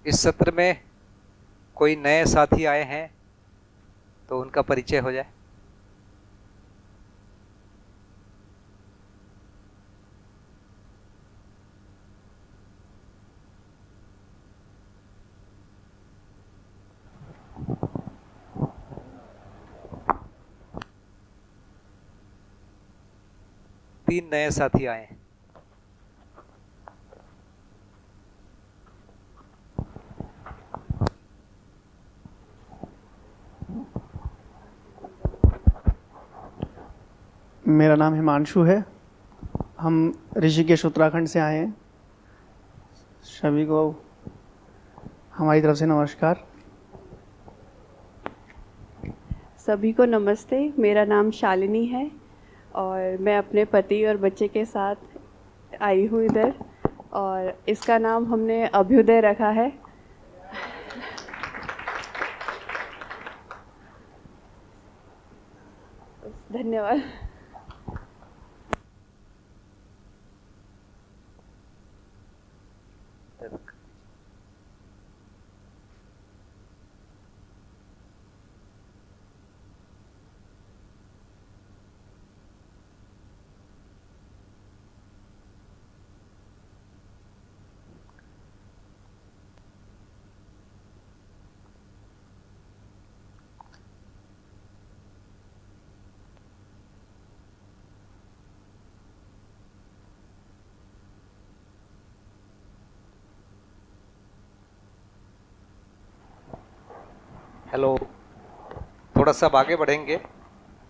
इस सत्र में कोई नए साथी आए हैं तो उनका परिचय हो जाए। तीन नए साथी आए हैं। मेरा नाम हिमांशु है। हम ऋषिकेश उत्तराखंड से आए हैं। सभी को हमारी तरफ से नमस्कार। सभी को नमस्ते। मेरा नाम शालिनी है और मैं अपने पति और बच्चे के साथ आई हूँ इधर, और इसका नाम हमने अभ्युदय रखा है। धन्यवाद। हेलो, थोड़ा सा आगे बढ़ेंगे।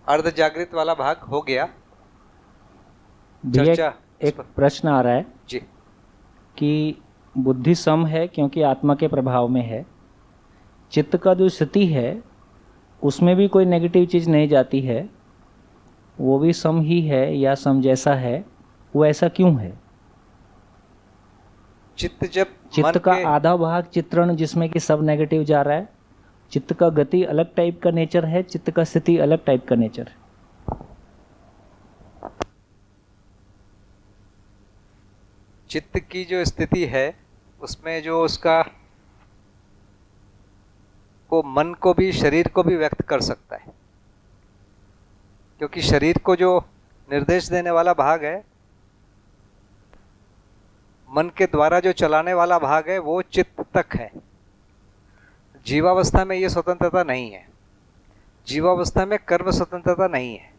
अर्ध जागृत वाला भाग हो गया। भैया चर्चा एक प्रश्न आ रहा है जी कि बुद्धि सम है क्योंकि आत्मा के प्रभाव में है। चित्त का जो स्थिति है उसमें भी कोई नेगेटिव चीज़ नहीं जाती है, वो भी सम ही है या सम जैसा है, वो ऐसा क्यों है? चित्त का आधा भाग चित्रण जिसमें कि सब नेगेटिव जा रहा है, चित्त का गति अलग टाइप का नेचर है, चित्त का स्थिति अलग टाइप का नेचर है। चित्त की जो स्थिति है उसमें जो उसका वो मन को भी शरीर को भी व्यक्त कर सकता है, क्योंकि शरीर को जो निर्देश देने वाला भाग है, मन के द्वारा जो चलाने वाला भाग है, वो चित्त तक है। जीवावस्था में ये स्वतंत्रता नहीं है। जीवावस्था में कर्म स्वतंत्रता नहीं है।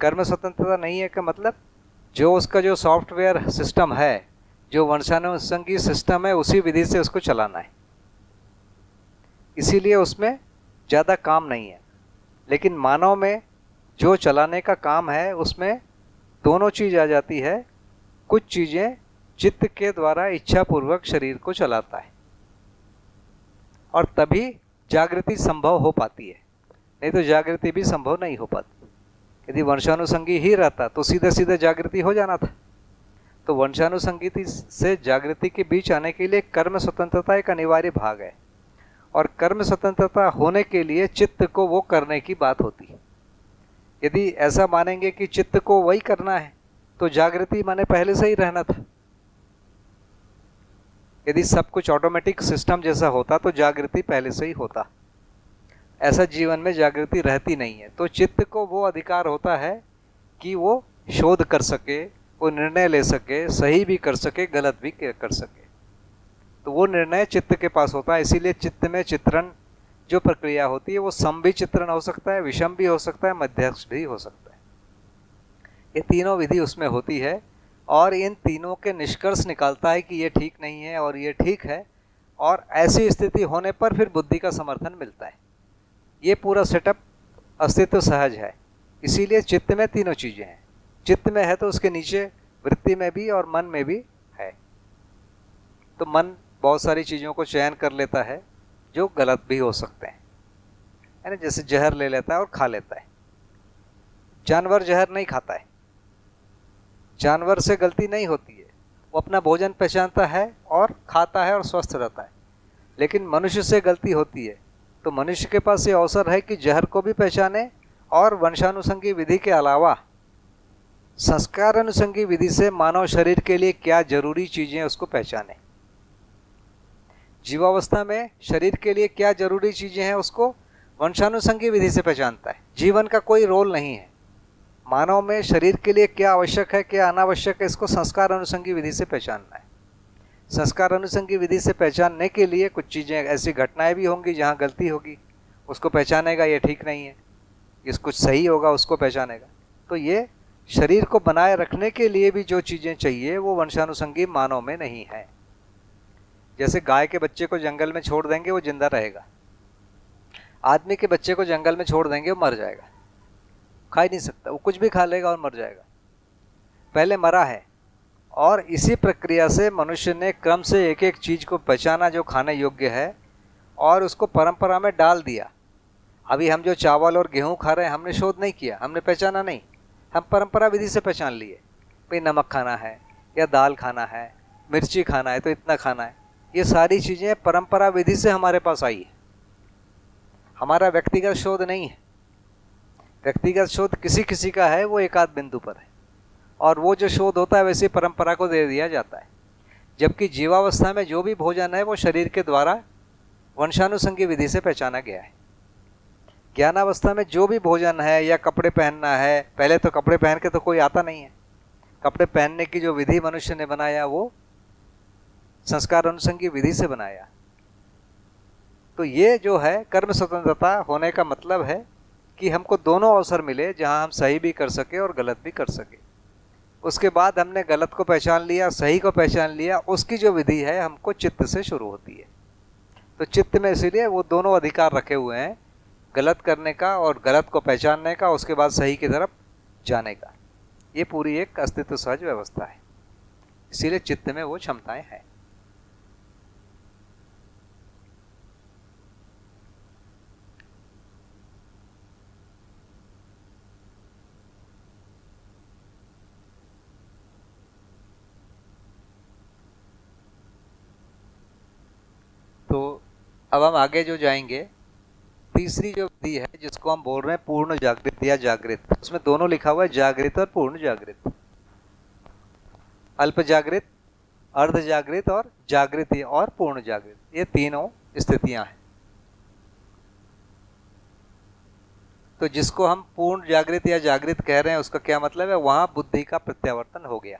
कर्म स्वतंत्रता नहीं है का मतलब जो उसका जो सॉफ्टवेयर सिस्टम है, जो वंशानुसंगी सिस्टम है, उसी विधि से उसको चलाना है। इसीलिए उसमें ज़्यादा काम नहीं है। लेकिन मानव में जो चलाने का काम है उसमें दोनों चीज़ आ जाती है। कुछ चीज़ें चित्त के द्वारा इच्छापूर्वक शरीर को चलाता है और तभी जागृति संभव हो पाती है, नहीं तो जागृति भी संभव नहीं हो पाती। यदि वंशानुसंगी ही रहता तो सीधे सीधे जागृति हो जाना था। तो वंशानुसंगति से जागृति के बीच आने के लिए कर्म स्वतंत्रता एक अनिवार्य भाग है, और कर्म स्वतंत्रता होने के लिए चित्त को वो करने की बात होती है। यदि ऐसा मानेंगे कि चित्त को वही करना है तो जागृति माने पहले से ही रहना था। यदि सब कुछ ऑटोमेटिक सिस्टम जैसा होता तो जागृति पहले से ही होता। ऐसा जीवन में जागृति रहती नहीं है। तो चित्त को वो अधिकार होता है कि वो शोध कर सके, वो निर्णय ले सके, सही भी कर सके, गलत भी कर सके। तो वो निर्णय चित्त के पास होता है। इसीलिए चित्त में चित्रण जो प्रक्रिया होती है वो सम भी चित्रण हो सकता है, विषम भी हो सकता है, मध्यस्थ भी हो सकता है। ये तीनों विधि उसमें होती है और इन तीनों के निष्कर्ष निकालता है कि ये ठीक नहीं है और ये ठीक है, और ऐसी स्थिति होने पर फिर बुद्धि का समर्थन मिलता है। ये पूरा सेटअप अस्तित्व सहज है। इसीलिए चित्त में तीनों चीज़ें हैं। चित्त में है तो उसके नीचे वृत्ति में भी और मन में भी है। तो मन बहुत सारी चीज़ों को चयन कर लेता है जो गलत भी हो सकते हैं, है ना। जैसे जहर ले लेता है और खा लेता है। जानवर जहर नहीं खाता है, जानवर से गलती नहीं होती है, वो अपना भोजन पहचानता है और खाता है और स्वस्थ रहता है। लेकिन मनुष्य से गलती होती है, तो मनुष्य के पास ये अवसर है कि जहर को भी पहचाने और वंशानुसंगी विधि के अलावा संस्कार अनुसंगी विधि से मानव शरीर के लिए क्या जरूरी चीज़ें उसको पहचाने। जीवावस्था में शरीर के लिए क्या जरूरी चीजें हैं उसको वंशानुसंगी विधि से पहचानता है। जीवन का कोई रोल नहीं है। मानव में शरीर के लिए क्या आवश्यक है क्या अनावश्यक है इसको संस्कार अनुसंगी विधि से पहचानना है। संस्कार अनुसंगी विधि से पहचानने के लिए कुछ चीज़ें ऐसी घटनाएं भी होंगी जहाँ गलती होगी, उसको पहचानेगा ये ठीक नहीं है, इस कुछ सही होगा उसको पहचानेगा। तो ये शरीर को बनाए रखने के लिए भी जो चीज़ें चाहिए वो वंशानुसंगी मानव में नहीं है। जैसे गाय के बच्चे को जंगल में छोड़ देंगे वो जिंदा रहेगा, आदमी के बच्चे को जंगल में छोड़ देंगे वो मर जाएगा, खा ही नहीं सकता, वो कुछ भी खा लेगा और मर जाएगा, पहले मरा है। और इसी प्रक्रिया से मनुष्य ने क्रम से एक एक चीज़ को पहचाना जो खाने योग्य है और उसको परंपरा में डाल दिया। अभी हम जो चावल और गेहूं खा रहे हैं हमने शोध नहीं किया, हमने पहचाना नहीं, हम परंपरा विधि से पहचान लिए। भाई नमक खाना है या दाल खाना है, मिर्ची खाना है तो इतना खाना है, ये सारी चीज़ें परंपरा विधि से हमारे पास आई है, हमारा व्यक्तिगत शोध नहीं है। व्यक्तिगत शोध किसी किसी का है, वो एक आध बिंदु पर है, और वो जो शोध होता है वैसे परंपरा को दे दिया जाता है। जबकि जीवावस्था में जो भी भोजन है वो शरीर के द्वारा वंशानुसंगी विधि से पहचाना गया है। ज्ञानावस्था में जो भी भोजन है या कपड़े पहनना है, पहले तो कपड़े पहन के तो कोई आता नहीं है, कपड़े पहनने की जो विधि मनुष्य ने बनाया वो संस्कार अनुसंगी विधि से बनाया। तो ये जो है कर्म स्वतंत्रता होने का मतलब है कि हमको दोनों अवसर मिले जहां हम सही भी कर सके और गलत भी कर सके। उसके बाद हमने गलत को पहचान लिया, सही को पहचान लिया, उसकी जो विधि है हमको चित्त से शुरू होती है। तो चित्त में इसीलिए वो दोनों अधिकार रखे हुए हैं, गलत करने का और गलत को पहचानने का, उसके बाद सही की तरफ जाने का। ये पूरी एक अस्तित्व सहज व्यवस्था है, इसीलिए चित्त में वो क्षमताएं हैं। तो अब हम आगे जो जाएंगे, तीसरी जो विधि है जिसको हम बोल रहे हैं पूर्ण जागृत या जागृत, उसमें दोनों लिखा हुआ है जागृत और पूर्ण जागृत, अल्प जागृत, अर्ध जागृत और जागृति और पूर्ण जागृत, ये तीनों स्थितियां हैं। तो जिसको हम पूर्ण जागृत या जागृत कह रहे हैं उसका क्या मतलब है, वहां बुद्धि का प्रत्यावर्तन हो गया।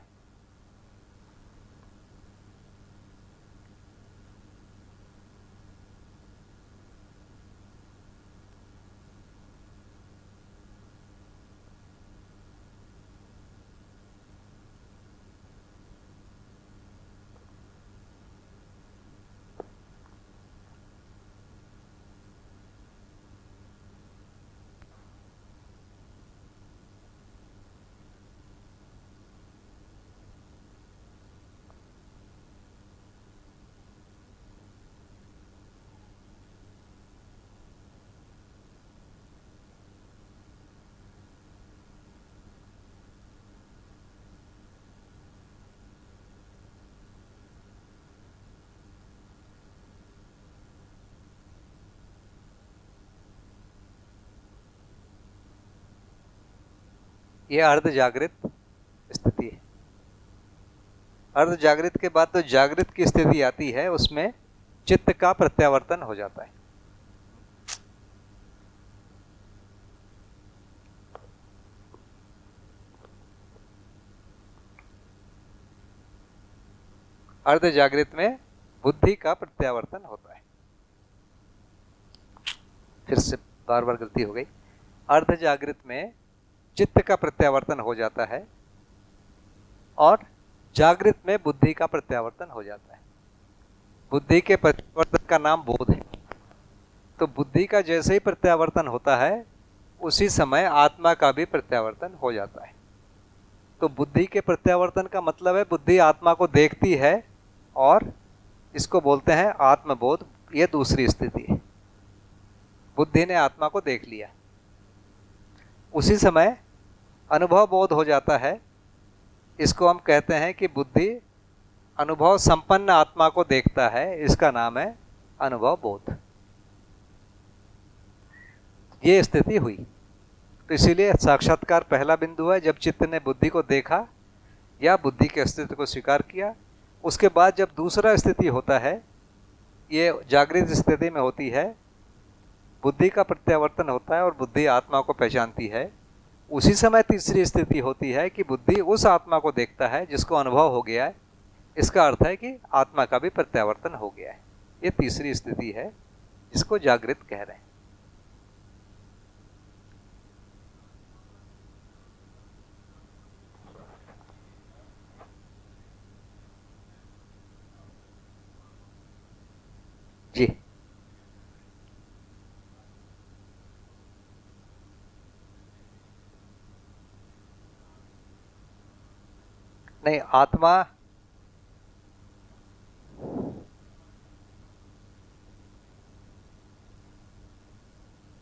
ये अर्ध जागृत स्थिति है। अर्ध जागृत के बाद तो जागृत की स्थिति आती है, उसमें चित्त का प्रत्यावर्तन हो जाता है। अर्ध जागृत में बुद्धि का प्रत्यावर्तन होता है। फिर से बार बार गलती हो गई। अर्ध जागृत में चित्त का प्रत्यावर्तन हो जाता है और जागृत में बुद्धि का प्रत्यावर्तन हो जाता है। बुद्धि के प्रत्यावर्तन का नाम बोध है। तो बुद्धि का जैसे ही प्रत्यावर्तन होता है उसी समय आत्मा का भी प्रत्यावर्तन हो जाता है। तो बुद्धि के प्रत्यावर्तन का मतलब है बुद्धि आत्मा को देखती है और इसको बोलते हैं आत्मबोध। यह दूसरी स्थिति है, बुद्धि ने आत्मा को देख लिया, उसी समय अनुभव बोध हो जाता है। इसको हम कहते हैं कि बुद्धि अनुभव संपन्न आत्मा को देखता है, इसका नाम है अनुभव बोध। ये स्थिति हुई। तो इसीलिए साक्षात्कार पहला बिंदु है, जब चित्त ने बुद्धि को देखा या बुद्धि के अस्तित्व को स्वीकार किया। उसके बाद जब दूसरा स्थिति होता है, ये जागृत स्थिति में होती है, बुद्धि का प्रत्यावर्तन होता है और बुद्धि आत्मा को पहचानती है। उसी समय तीसरी स्थिति होती है कि बुद्धि उस आत्मा को देखता है जिसको अनुभव हो गया है। इसका अर्थ है कि आत्मा का भी प्रत्यावर्तन हो गया है। ये तीसरी स्थिति है जिसको जागृत कह रहे हैं। जी, नहीं, आत्मा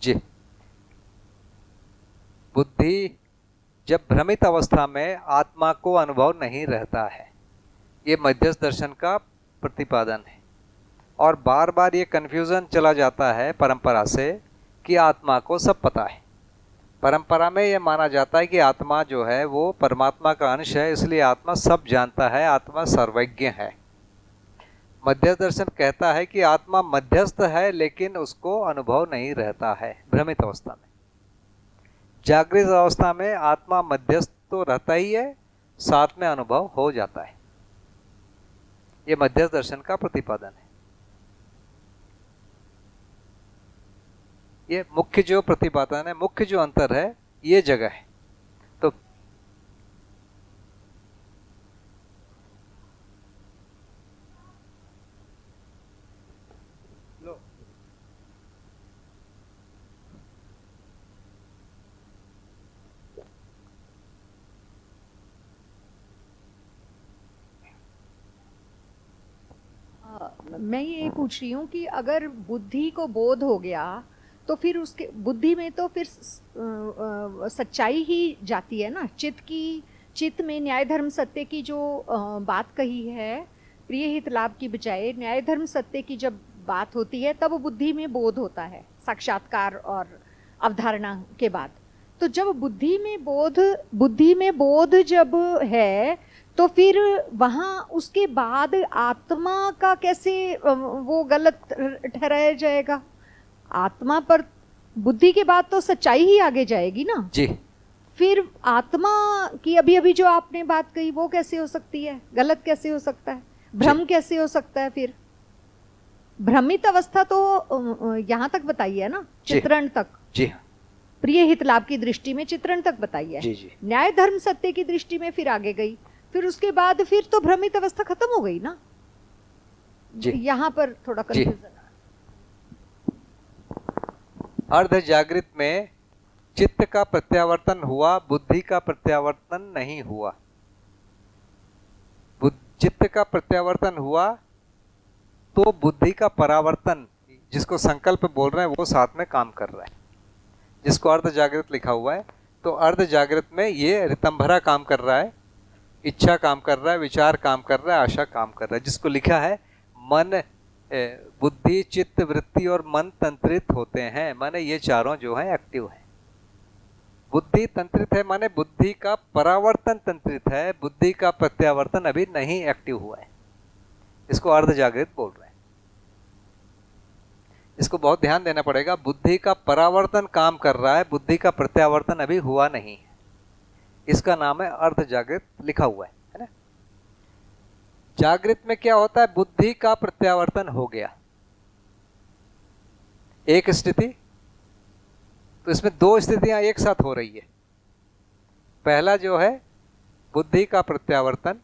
जी, बुद्धि जब भ्रमित अवस्था में आत्मा को अनुभव नहीं रहता है, ये मध्यस्थ दर्शन का प्रतिपादन है। और बार बार ये कन्फ्यूजन चला जाता है परंपरा से कि आत्मा को सब पता है। परंपरा में ये माना जाता है कि आत्मा जो है वो परमात्मा का अंश है, इसलिए आत्मा सब जानता है, आत्मा सर्वज्ञ है। मध्यस्थ दर्शन कहता है कि आत्मा मध्यस्थ है लेकिन उसको अनुभव नहीं रहता है भ्रमित अवस्था में। जागृत अवस्था में आत्मा मध्यस्थ तो रहता ही है, साथ में अनुभव हो जाता है। ये मध्यस्थ दर्शन का प्रतिपादन है। ये मुख्य जो प्रतिपादन है, मुख्य जो अंतर है, ये जगह है। तो मैं ये पूछ रही हूँ कि अगर बुद्धि को बोध हो गया तो फिर उसके बुद्धि में तो फिर सच्चाई ही जाती है ना। चित्त में न्याय धर्म सत्य की जो बात कही है, प्रिय हित लाभ की बजाय न्याय धर्म सत्य की जब बात होती है तब बुद्धि में बोध होता है, साक्षात्कार और अवधारणा के बाद। तो जब बुद्धि में बोध जब है तो फिर वहाँ उसके बाद आत्मा का कैसे वो गलत ठहराया जाएगा? आत्मा पर बुद्धि के बाद तो सच्चाई ही आगे जाएगी ना जी। फिर आत्मा की अभी जो आपने बात कही वो कैसे हो सकती है? गलत कैसे हो सकता है? भ्रम कैसे हो सकता है? फिर भ्रमित अवस्था तो यहाँ तक बताई है ना, चित्रण तक। जी, प्रिय हित लाभ की दृष्टि में चित्रण तक बताई है। जी, जी। न्याय धर्म सत्य की दृष्टि में फिर आगे गई, फिर उसके बाद फिर तो भ्रमित अवस्था खत्म हो गई ना। यहाँ पर थोड़ा कंफ्यूजन है। अर्ध जागृत में चित्त का प्रत्यावर्तन हुआ, बुद्धि का प्रत्यावर्तन नहीं हुआ। चित्त का प्रत्यावर्तन हुआ तो बुद्धि का परावर्तन, जिसको संकल्प बोल रहे हैं, वो साथ में काम कर रहा है, जिसको अर्ध जागृत लिखा हुआ है। तो अर्ध जागृत में ये ऋतंभरा काम कर रहा है, इच्छा काम कर रहा है, विचार काम कर रहा है, आशा काम कर रहा है, जिसको लिखा है मन, बुद्धि, चित्त, वृत्ति और मन तंत्रित होते हैं। माने ये चारों जो हैं एक्टिव हैं। बुद्धि तंत्रित है माने बुद्धि का परावर्तन तंत्रित है, बुद्धि का प्रत्यावर्तन अभी नहीं एक्टिव हुआ है। इसको अर्ध जागृत बोल रहे हैं। इसको बहुत ध्यान देना पड़ेगा। बुद्धि का परावर्तन काम कर रहा है, बुद्धि का प्रत्यावर्तन अभी हुआ नहीं है। इसका नाम है अर्ध जागृत लिखा हुआ है ना। जागृत में क्या होता है? बुद्धि का प्रत्यावर्तन हो गया, एक स्थिति। तो इसमें दो स्थितियां एक साथ हो रही है। पहला जो है बुद्धि का प्रत्यावर्तन,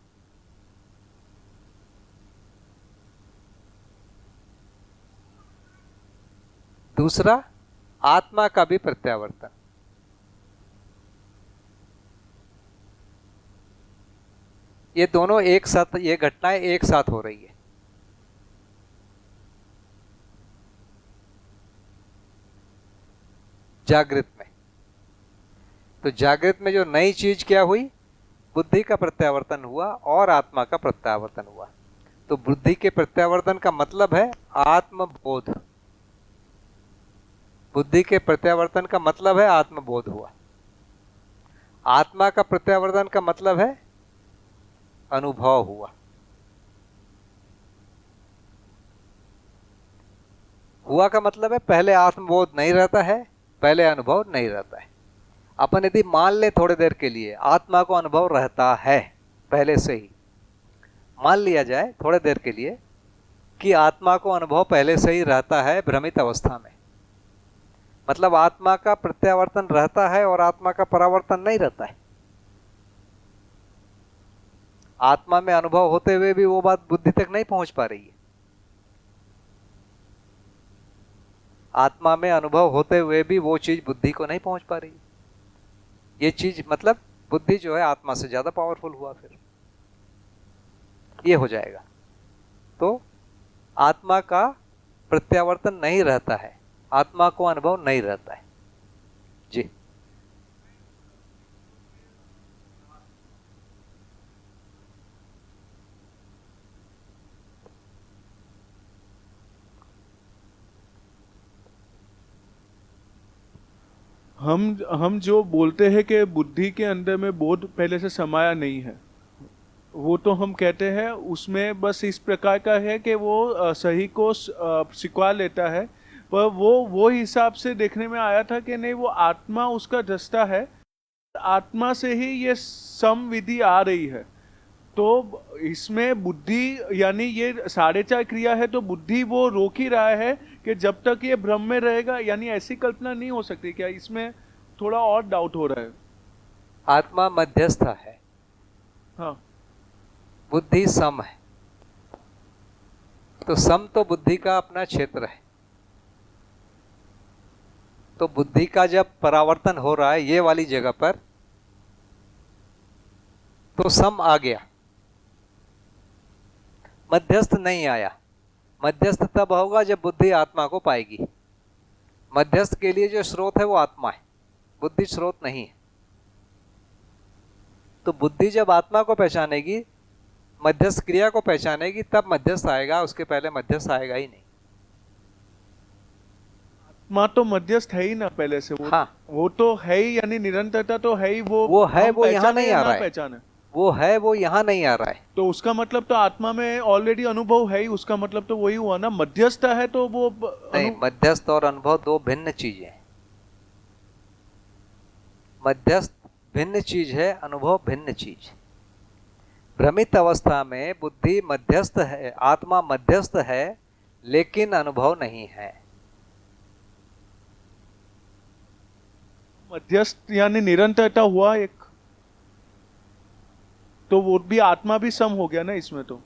दूसरा आत्मा का भी प्रत्यावर्तन। ये दोनों एक साथ, ये घटनाएं एक साथ हो रही है। जागृत में। तो जागृत में जो नई चीज क्या हुई? बुद्धि का प्रत्यावर्तन हुआ और आत्मा का प्रत्यावर्तन हुआ। तो बुद्धि के प्रत्यावर्तन का मतलब है आत्मबोध। बुद्धि के प्रत्यावर्तन का मतलब है आत्मबोध हुआ। आत्मा का प्रत्यावर्तन का मतलब है अनुभव हुआ। हुआ का मतलब है पहले आत्मबोध नहीं रहता है, पहले अनुभव नहीं रहता है। अपन यदि मान ले थोड़ी देर के लिए आत्मा को अनुभव रहता है, पहले से ही मान लिया जाए थोड़ी देर के लिए कि आत्मा को अनुभव पहले से ही रहता है भ्रमित अवस्था में, मतलब आत्मा का प्रत्यावर्तन रहता है और आत्मा का परावर्तन नहीं रहता है। आत्मा में अनुभव होते हुए भी वो बात बुद्धि तक नहीं पहुंच पा रही है। आत्मा में अनुभव होते हुए भी वो चीज बुद्धि को नहीं पहुंच पा रही है। ये चीज मतलब बुद्धि जो है आत्मा से ज्यादा पावरफुल हुआ, फिर ये हो जाएगा। तो आत्मा का प्रत्यावर्तन नहीं रहता है, आत्मा को अनुभव नहीं रहता है। जी हम जो बोलते हैं कि बुद्धि के अंदर में बोध पहले से समाया नहीं है, वो तो हम कहते हैं उसमें बस इस प्रकार का है कि वो सही को स्वीकार लेता है, पर वो हिसाब से देखने में आया था कि नहीं, वो आत्मा उसका दृष्टा है, आत्मा से ही ये समविधि आ रही है। तो इसमें बुद्धि यानी ये 4.5 क्रिया है, तो बुद्धि वो रोक ही रहा है कि जब तक ये भ्रम में रहेगा, यानी ऐसी कल्पना नहीं हो सकती क्या? इसमें थोड़ा और डाउट हो रहा है। आत्मा मध्यस्थ है, हाँ, बुद्धि सम है। तो सम तो बुद्धि का अपना क्षेत्र है। तो बुद्धि का जब परावर्तन हो रहा है ये वाली जगह पर, तो सम आ गया, मध्यस्थ नहीं आया। मध्यस्थ तब होगा जब बुद्धि आत्मा को पाएगी। मध्यस्थ के लिए जो स्रोत है वो आत्मा है, बुद्धि स्रोत नहीं है। तो बुद्धि जब आत्मा को पहचानेगी, मध्यस्थ क्रिया को पहचानेगी, तब मध्यस्थ आएगा, उसके पहले मध्यस्थ आएगा ही नहीं। आत्मा तो मध्यस्थ है ही ना पहले से। वो हाँ, वो तो है ही, यानी निरंतरता तो है ही। वो है, हम वो यहाँ पहचाने नहीं या आ ना रहा है। पहचाने, वो है, वो यहाँ नहीं आ रहा है। तो उसका मतलब तो आत्मा में ऑलरेडी अनुभव है ही, उसका मतलब तो वही हुआ ना। मध्यस्थ है तो वो नहीं, मध्यस्थ और अनुभव दो भिन्न चीजें हैं। मध्यस्थ भिन्न चीज है, अनुभव भिन्न चीज। भ्रमित अवस्था में बुद्धि मध्यस्थ है, आत्मा मध्यस्थ है, लेकिन अनुभव नहीं है। मध्यस्थ यानी निरंतरता हुआ एक, तो वो भी आत्मा भी सम हो गया ना इसमें। तो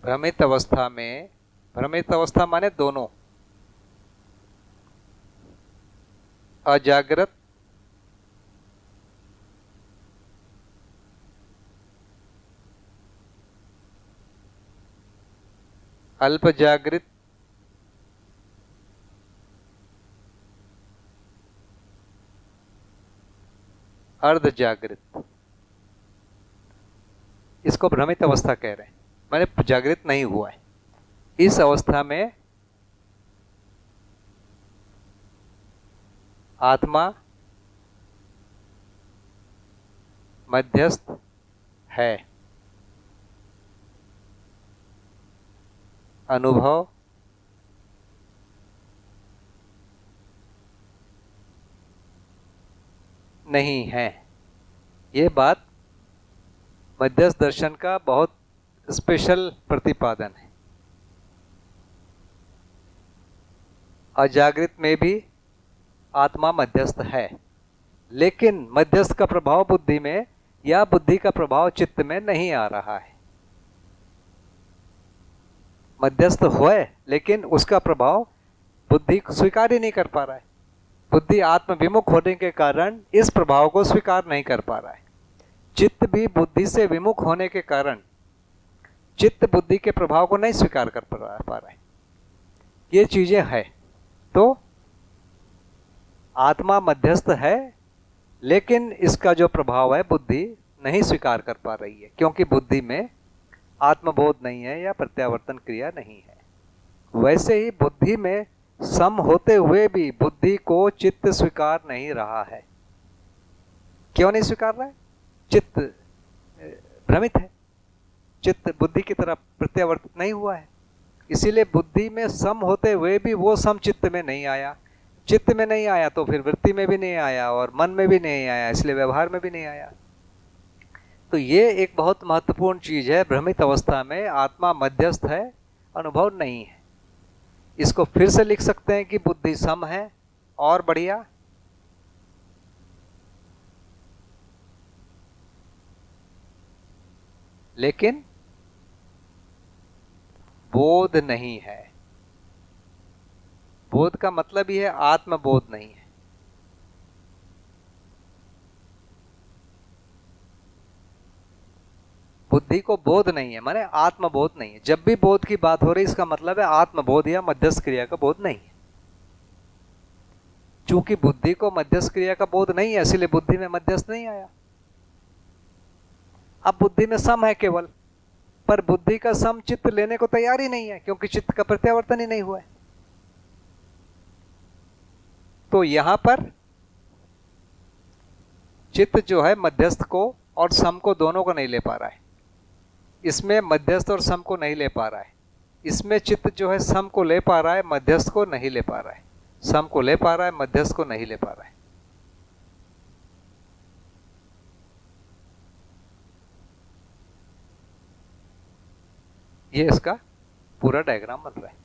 भ्रमित अवस्था में, भ्रमित अवस्था माने दोनों, अजागृत अल्प जागृत अर्ध जागृत, इसको भ्रमित अवस्था कह रहे हैं। मैंने जागृत नहीं हुआ है। इस अवस्था में आत्मा मध्यस्थ है, अनुभव नहीं है। ये बात मध्यस्थ दर्शन का बहुत स्पेशल प्रतिपादन है। अजागृत में भी आत्मा मध्यस्थ है, लेकिन मध्यस्थ का प्रभाव बुद्धि में या बुद्धि का प्रभाव चित्त में नहीं आ रहा है। मध्यस्थ है, लेकिन उसका प्रभाव बुद्धि स्वीकार ही नहीं कर पा रहा है। बुद्धि आत्म विमुख होने के कारण इस प्रभाव को स्वीकार नहीं कर पा रहा है। चित्त भी बुद्धि से विमुख होने के कारण चित्त बुद्धि के प्रभाव को नहीं स्वीकार कर पा रहा है। ये चीजें हैं। तो आत्मा मध्यस्थ है, लेकिन इसका जो प्रभाव है बुद्धि नहीं स्वीकार कर पा रही है, क्योंकि बुद्धि में आत्मबोध नहीं है या प्रत्यावर्तन क्रिया नहीं है। वैसे ही बुद्धि में सम होते हुए भी बुद्धि को चित्त स्वीकार नहीं रहा है। क्यों नहीं स्वीकार रहा है? चित्त भ्रमित है, चित्त बुद्धि की तरफ प्रत्यावर्तित नहीं हुआ है। इसीलिए बुद्धि में सम होते हुए भी वो सम चित्त में नहीं आया। चित्त में नहीं आया तो फिर वृत्ति में भी नहीं आया और मन में भी नहीं आया, इसलिए व्यवहार में भी नहीं आया। तो ये एक बहुत महत्वपूर्ण चीज है। भ्रमित अवस्था में आत्मा मध्यस्थ है, अनुभव नहीं है। इसको फिर से लिख सकते हैं कि बुद्धि सम है और बढ़िया, लेकिन बोध नहीं है। बोध का मतलब ही है आत्मबोध नहीं है। बुद्धि को बोध नहीं है माने आत्मबोध नहीं है। जब भी बोध की बात हो रही इसका मतलब है आत्मबोध या मध्यस्थ क्रिया का बोध नहीं है। चूंकि बुद्धि को मध्यस्थ क्रिया का बोध नहीं है इसलिए बुद्धि में मध्यस्थ नहीं आया। अब बुद्धि में सम है केवल, पर बुद्धि का सम चित्त लेने को तैयार ही नहीं है क्योंकि चित्त का प्रत्यावर्तन ही नहीं हुआ है। तो यहां पर चित्त जो है मध्यस्थ को और सम को दोनों को नहीं ले पा रहा है। इसमें मध्यस्थ और सम को नहीं ले पा रहा है। इसमें चित्त जो है सम को ले पा रहा है, मध्यस्थ को नहीं ले पा रहा है। सम को ले पा रहा है, मध्यस्थ को नहीं ले पा रहा है। ये इसका पूरा डायग्राम बन रहा है।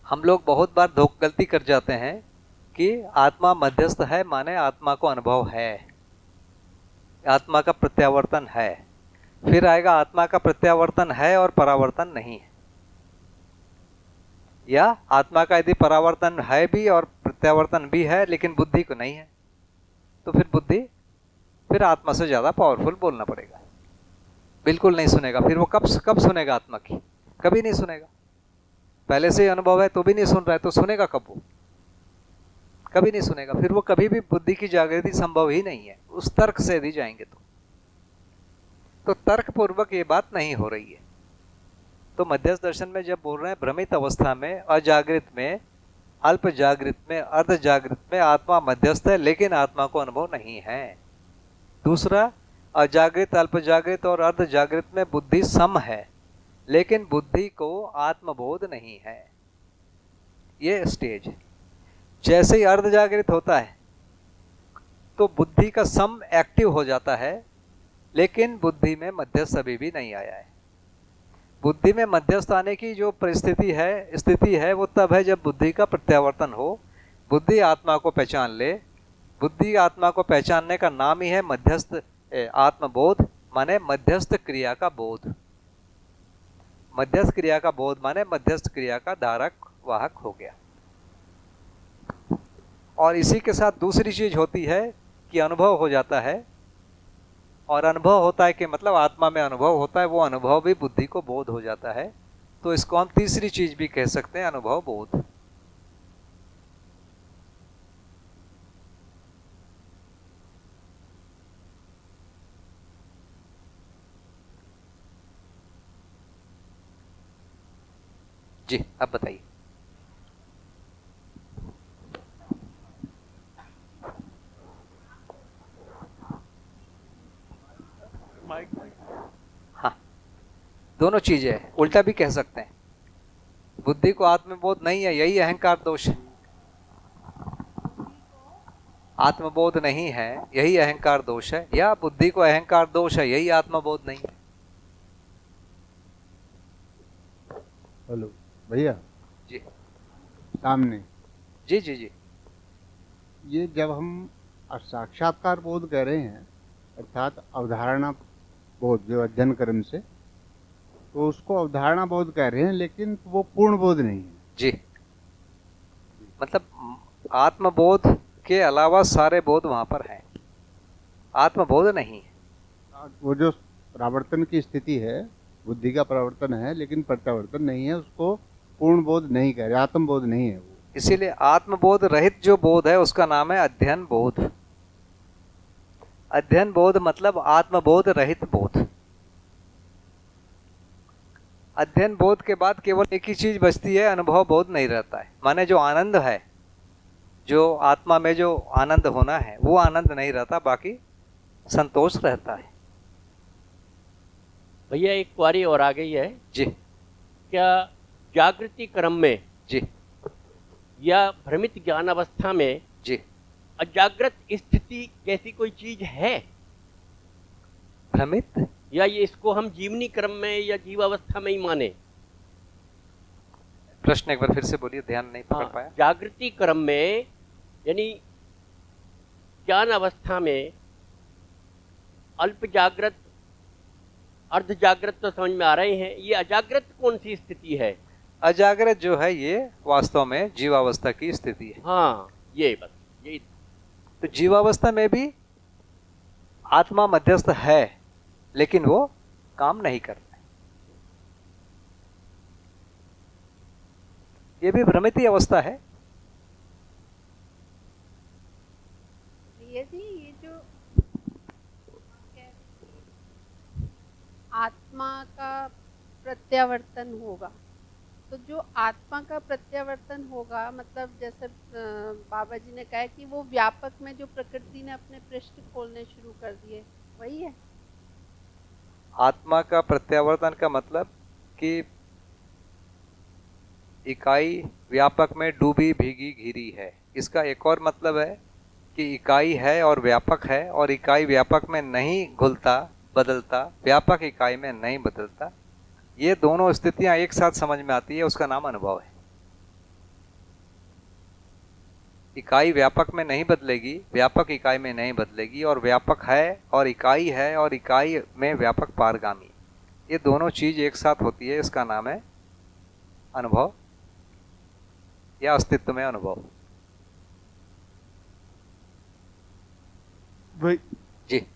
हम लोग बहुत बार गलती कर जाते हैं कि आत्मा मध्यस्थ है माने आत्मा को अनुभव है, आत्मा का प्रत्यावर्तन है। फिर आएगा आत्मा का प्रत्यावर्तन है और परावर्तन नहीं है, या आत्मा का यदि परावर्तन है भी और प्रत्यावर्तन भी है लेकिन बुद्धि को नहीं है, तो फिर आत्मा से ज्यादा पावरफुल बोलना पड़ेगा। बिल्कुल नहीं सुनेगा। फिर वो कब सुनेगा आत्मा की? कभी नहीं सुनेगा। पहले से ही अनुभव है तो भी नहीं सुन रहा है, तो सुनेगा कब वो? कभी नहीं सुनेगा। फिर वो कभी भी बुद्धि की जागृति संभव ही नहीं है उस तर्क से यदि जाएंगे तो तर्क पूर्वक ये बात नहीं हो रही है। तो मध्यस्थ दर्शन में जब बोल रहे हैं भ्रमित अवस्था में, अजागृत में, अल्प जागृत में, अर्ध जागृत में आत्मा मध्यस्थ है लेकिन आत्मा को अनुभव नहीं है। दूसरा, अजागृत, अल्प जागृत और अर्ध जागृत में बुद्धि सम है लेकिन बुद्धि को आत्मबोध नहीं है। ये स्टेज है। जैसे ही अर्ध जागृत होता है तो बुद्धि का सम एक्टिव हो जाता है लेकिन बुद्धि में मध्यस्थ अभी भी नहीं आया है। बुद्धि में मध्यस्थ आने की जो स्थिति है वो तब है जब बुद्धि का प्रत्यावर्तन हो, बुद्धि आत्मा को पहचान ले। बुद्धि आत्मा को पहचानने का नाम ही है मध्यस्थ आत्मबोध, माने मध्यस्थ क्रिया का बोध। मध्यस्थ क्रिया का बोध माने मध्यस्थ क्रिया का धारक वाहक हो गया। और इसी के साथ दूसरी चीज होती है कि अनुभव हो जाता है, और अनुभव होता है कि मतलब आत्मा में अनुभव होता है, वो अनुभव भी बुद्धि को बोध हो जाता है। तो इसको हम तीसरी चीज भी कह सकते हैं, अनुभव बोध। जी अब बताइए। हाँ, दोनों चीजें है, उल्टा भी कह सकते हैं। बुद्धि को आत्मबोध नहीं है, यही अहंकार दोष है। आत्मबोध नहीं है, यही अहंकार दोष है, या बुद्धि को अहंकार दोष है, यही आत्मबोध नहीं है। हेलो भैया जी सामने जी जी जी। ये जब हम साक्षात्कार बोध कह रहे हैं अर्थात अवधारणा बोध जो अध्ययन क्रम से, तो उसको अवधारणा बोध कह रहे हैं लेकिन वो पूर्ण बोध नहीं है। जी, मतलब आत्मबोध के अलावा सारे बोध वहां पर हैं, आत्मबोध नहीं है। वो जो परावर्तन की स्थिति है, बुद्धि का परावर्तन है लेकिन प्रत्यावर्तन नहीं है, उसको पूर्ण बोध नहीं कह रहे, आत्मबोध नहीं है वो। इसीलिए आत्मबोध रहित जो बोध है उसका नाम है अध्ययन बोध। अध्ययन बोध मतलब आत्मबोध रहित बोध। अध्ययन बोध के बाद केवल एक ही चीज बचती है, अनुभव बोध नहीं रहता है। माने जो आनंद है, जो आत्मा में जो आनंद होना है वो आनंद नहीं रहता, बाकी संतोष रहता है। भैया एक क्वारी और आ गई है जी क्या जागृति क्रम में जी या भ्रमित ज्ञान अवस्था में जी। अजागृत स्थिति कैसी कोई चीज है भ्रमित या ये इसको हम जीवनी क्रम में या जीवावस्था में ही माने? प्रश्न एक बार फिर से बोलिए, ध्यान नहीं पकड़ हाँ, पाया। जागृति क्रम में यानी ज्ञान अवस्था में अल्प जागृत अर्ध जागृत तो समझ में आ रहे हैं, ये अजागृत कौन सी स्थिति है? अजागृत जो है ये वास्तव में जीवावस्था की स्थिति है। हाँ ये बस यही। तो जीवावस्था में भी आत्मा मध्यस्थ है, लेकिन वो काम नहीं करता है। ये भी भ्रमित अवस्था है। ये जी ये जो आत्मा का प्रत्यावर्तन होगा, तो जो आत्मा का प्रत्यावर्तन होगा मतलब जैसे बाबा जी ने कहा कि वो व्यापक में जो प्रकृति ने अपने पृष्ठ खोलने शुरू कर दिए, वही है। आत्मा का प्रत्यावर्तन का मतलब कि इकाई व्यापक में डूबी भीगी घिरी है। इसका एक और मतलब है कि इकाई है और व्यापक है, और इकाई व्यापक में नहीं घुलता बदलता, व्यापक इकाई में नहीं बदलता। ये दोनों स्थितियां एक साथ समझ में आती है, उसका नाम अनुभव है। इकाई व्यापक में नहीं बदलेगी, व्यापक इकाई में नहीं बदलेगी, और व्यापक है और इकाई में व्यापक पारगामी, ये दोनों चीज एक साथ होती है, इसका नाम है अनुभव या अस्तित्व में अनुभव। भाई जी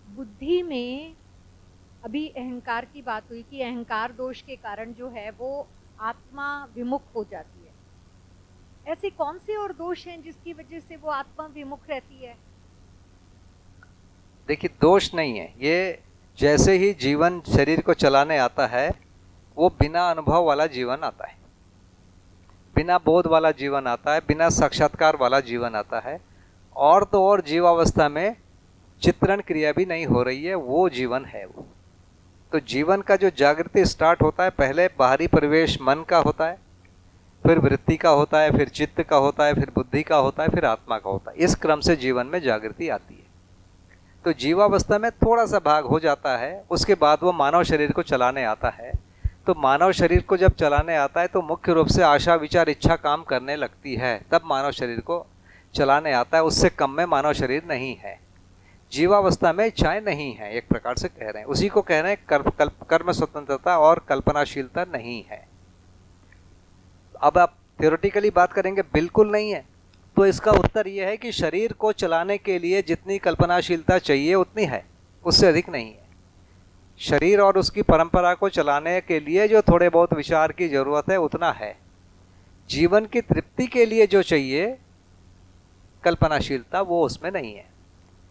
बुद्धि में अभी अहंकार की बात हुई कि अहंकार दोष के कारण जो है वो आत्मा विमुख हो जाती है। ऐसे कौन से और दोष हैं जिसकी वजह से वो आत्मा विमुख रहती है? देखिए, दोष नहीं है ये। जैसे ही जीवन शरीर को चलाने आता है, वो बिना अनुभव वाला जीवन आता है, बिना बोध वाला जीवन आता है, बिना साक्षात्कार वाला जीवन आता है। और तो और जीवावस्था में चित्रण क्रिया भी नहीं हो रही है, वो जीवन है वो। तो जीवन का जो जागृति स्टार्ट होता है, पहले बाहरी परिवेश मन का होता है, फिर वृत्ति का होता है, फिर चित्त का होता है, फिर बुद्धि का होता है, फिर आत्मा का होता है। इस क्रम से जीवन में जागृति आती है। तो जीवावस्था में थोड़ा सा भाग हो जाता है, उसके बाद वो मानव शरीर को चलाने आता है। तो मानव शरीर को जब चलाने आता है तो मुख्य रूप से आशा विचार इच्छा काम करने लगती है, तब मानव शरीर को चलाने आता है। उससे कम में मानव शरीर नहीं है। जीवावस्था में इच्छाएं नहीं है, एक प्रकार से कह रहे हैं। उसी को कह रहे हैं कर्म स्वतंत्रता और कल्पनाशीलता नहीं है। अब आप थ्योरेटिकली बात करेंगे बिल्कुल नहीं है, तो इसका उत्तर यह है कि शरीर को चलाने के लिए जितनी कल्पनाशीलता चाहिए उतनी है, उससे अधिक नहीं है। शरीर और उसकी परंपरा को चलाने के लिए जो थोड़े बहुत विचार की जरूरत है उतना है। जीवन की तृप्ति के लिए जो चाहिए कल्पनाशीलता, वो उसमें नहीं है।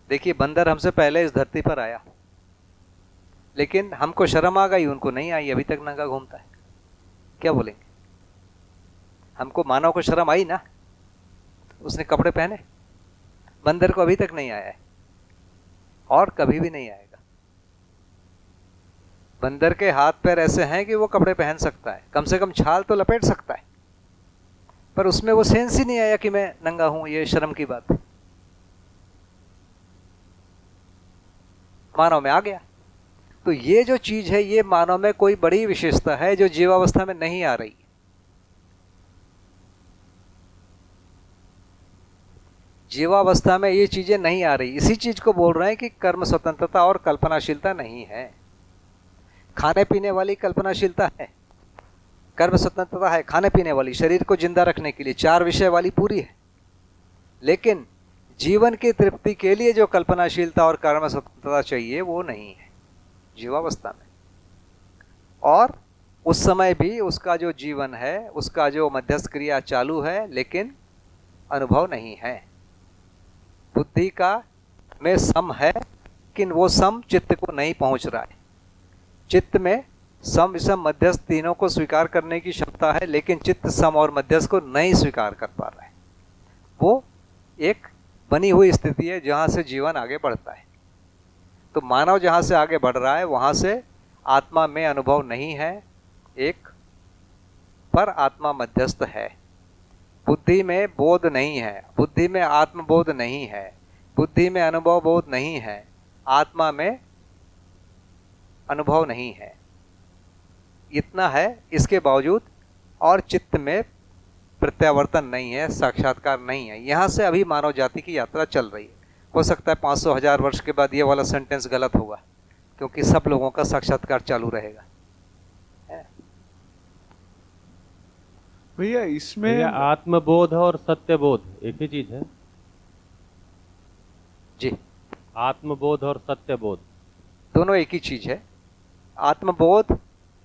देखिए, बंदर हमसे पहले इस धरती पर आया, लेकिन हमको शर्म आ गई, उनको नहीं आई, अभी तक नंगा घूमता है। क्या बोलेंगे? हमको मानव को शर्म आई ना, उसने कपड़े पहने। बंदर को अभी तक नहीं आया है और कभी भी नहीं आएगा। बंदर के हाथ पैर ऐसे हैं कि वो कपड़े पहन सकता है, कम से कम छाल तो लपेट सकता है, पर उसमें वो सेंस ही नहीं आया कि मैं नंगा हूं। ये शर्म की बात है। मानव में आ गया। तो ये जो चीज है, ये मानव में कोई बड़ी विशेषता है जो जीवावस्था में नहीं आ रही। जीवावस्था में ये चीजें नहीं आ रही। इसी चीज को बोल रहे हैं कि कर्म स्वतंत्रता और कल्पनाशीलता नहीं है। खाने पीने वाली कल्पनाशीलता है, कर्म स्वतंत्रता है खाने पीने वाली, शरीर को जिंदा रखने के लिए 4 विषय वाली पूरी है। लेकिन जीवन की तृप्ति के लिए जो कल्पनाशीलता और कर्म स्वतंत्रता चाहिए वो नहीं है जीवावस्था में। और उस समय भी उसका जो जीवन है, उसका जो मध्यस्थ क्रिया चालू है, लेकिन अनुभव नहीं है। बुद्धि का में सम है, लेकिन वो सम चित्त को नहीं पहुंच रहा है। चित्त में सम विषम मध्यस्थ तीनों को स्वीकार करने की क्षमता है, लेकिन चित्त सम और मध्यस्थ को नहीं स्वीकार कर पा रहा है। वो एक बनी हुई स्थिति है जहाँ से जीवन आगे बढ़ता है। तो मानव जहाँ से आगे बढ़ रहा है वहाँ से आत्मा में अनुभव नहीं है एक, पर आत्मा मध्यस्थ है। बुद्धि में बोध नहीं है, बुद्धि में आत्मबोध नहीं है, बुद्धि में अनुभव बोध नहीं है, आत्मा में अनुभव नहीं है। इतना है, इसके बावजूद और चित्त में प्रत्यावर्तन नहीं है, साक्षात्कार नहीं है। यहाँ से अभी मानव जाति की यात्रा चल रही है। हो सकता है 500,000 वर्ष के बाद ये वाला सेंटेंस गलत होगा, क्योंकि सब लोगों का साक्षात्कार चालू रहेगा। भैया इसमें भैया आत्मबोध और सत्यबोध एक ही चीज है? जी, आत्मबोध और सत्यबोध दोनों एक ही चीज है। आत्मबोध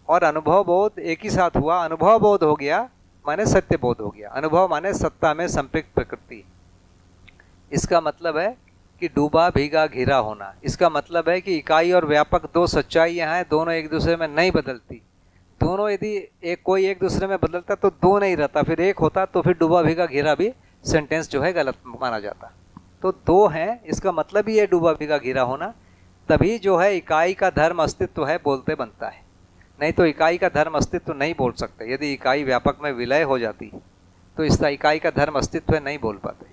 और अनुभव बोध एक ही साथ हुआ। अनुभव बोध हो गया माने सत्य बोध हो गया। अनुभव माने सत्ता में संपृक्त प्रकृति। इसका मतलब है कि डूबा भीगा घिरा होना। इसका मतलब है कि इकाई और व्यापक दो सच्चाइयां हैं, दोनों एक दूसरे में नहीं बदलती। दोनों यदि एक कोई एक दूसरे में बदलता तो दो नहीं रहता, फिर एक होता, तो फिर डूबा भीगा घिरा भी सेंटेंस जो है गलत माना जाता। तो दो हैं, इसका मतलब ही है डूबा भीगा घिरा होना। तभी जो है इकाई का धर्म अस्तित्व है बोलते बनता है, नहीं तो इकाई का धर्म अस्तित्व नहीं बोल सकते। यदि इकाई व्यापक में विलय हो जाती तो इस इकाई का धर्म अस्तित्व नहीं बोल पाते।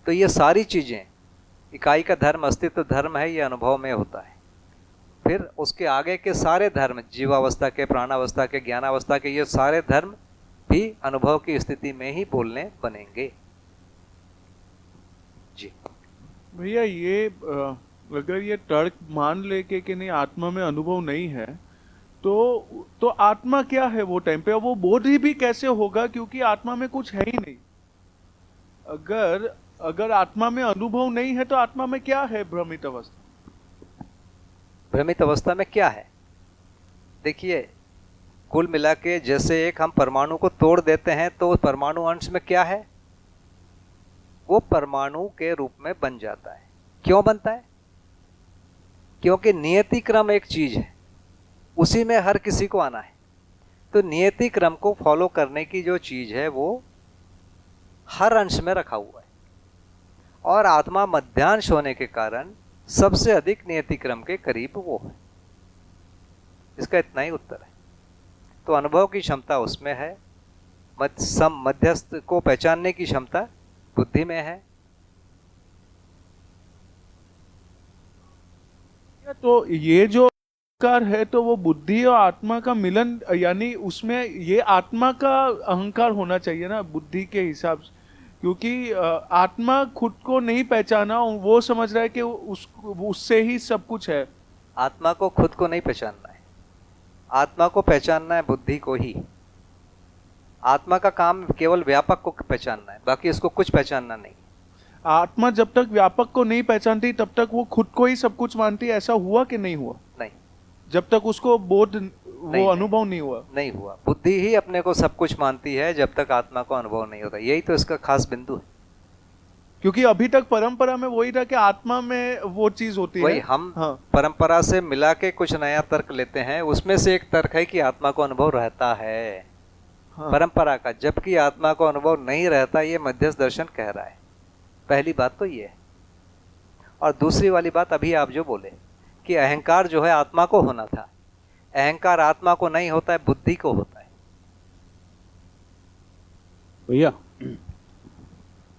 तो ये सारी चीज़ें, इकाई का धर्म अस्तित्व धर्म है, ये अनुभव में होता है। फिर उसके आगे के सारे धर्म, जीवावस्था के, प्राणावस्था के, ज्ञानावस्था के, ये सारे धर्म भी अनुभव की स्थिति में ही बोलने बनेंगे। जी भैया ये अगर ये तर्क मान ले के कि नहीं आत्मा में अनुभव नहीं है, तो आत्मा क्या है वो टाइम पे? वो बोध ही भी कैसे होगा, क्योंकि आत्मा में कुछ है ही नहीं। अगर आत्मा में अनुभव नहीं है तो आत्मा में क्या है? भ्रमित अवस्था। भ्रमित अवस्था में क्या है? देखिए, कुल मिला के जैसे एक हम परमाणु को तोड़ देते हैं तो उस परमाणु अंश में क्या है? वो परमाणु के रूप में बन जाता है। क्यों बनता है? क्योंकि नियति क्रम एक चीज है, उसी में हर किसी को आना है। तो नियति क्रम को फॉलो करने की जो चीज है वो हर अंश में रखा हुआ है, और आत्मा मध्यांश होने के कारण सबसे अधिक नियति क्रम के करीब वो है। इसका इतना ही उत्तर है। तो अनुभव की क्षमता उसमें है, मध्यस्थ को पहचानने की क्षमता बुद्धि में है। तो ये जो अहंकार है तो वो बुद्धि और आत्मा का मिलन, यानी उसमें ये आत्मा का अहंकार होना चाहिए ना बुद्धि के हिसाब से, क्योंकि आत्मा खुद को नहीं पहचाना, वो समझ रहा है कि उससे ही सब कुछ है। आत्मा को खुद को नहीं पहचानना है, आत्मा को पहचानना है बुद्धि को ही। आत्मा का काम केवल व्यापक को पहचानना है, बाकी उसको कुछ पहचानना नहीं। आत्मा जब तक व्यापक को नहीं पहचानती तब तक वो खुद को ही सब कुछ मानती है। ऐसा हुआ कि नहीं हुआ? नहीं, जब तक उसको बोध वो अनुभव नहीं हुआ। नहीं हुआ। बुद्धि ही अपने को सब कुछ मानती है जब तक आत्मा को अनुभव नहीं होता। यही तो इसका खास बिंदु है। क्योंकि अभी तक परंपरा में वही था कि आत्मा में वो चीज होती है। वही हम परंपरा से मिला के कुछ नया तर्क लेते हैं। उसमें से एक तर्क है कि आत्मा को अनुभव रहता है परंपरा का, जबकि आत्मा को अनुभव नहीं रहता, ये मध्यस्थ दर्शन कह रहा है। पहली बात तो ये है। और दूसरी वाली बात अभी आप जो बोले कि अहंकार जो है आत्मा को होना था, अहंकार आत्मा को नहीं होता है, बुद्धि को होता है। भैया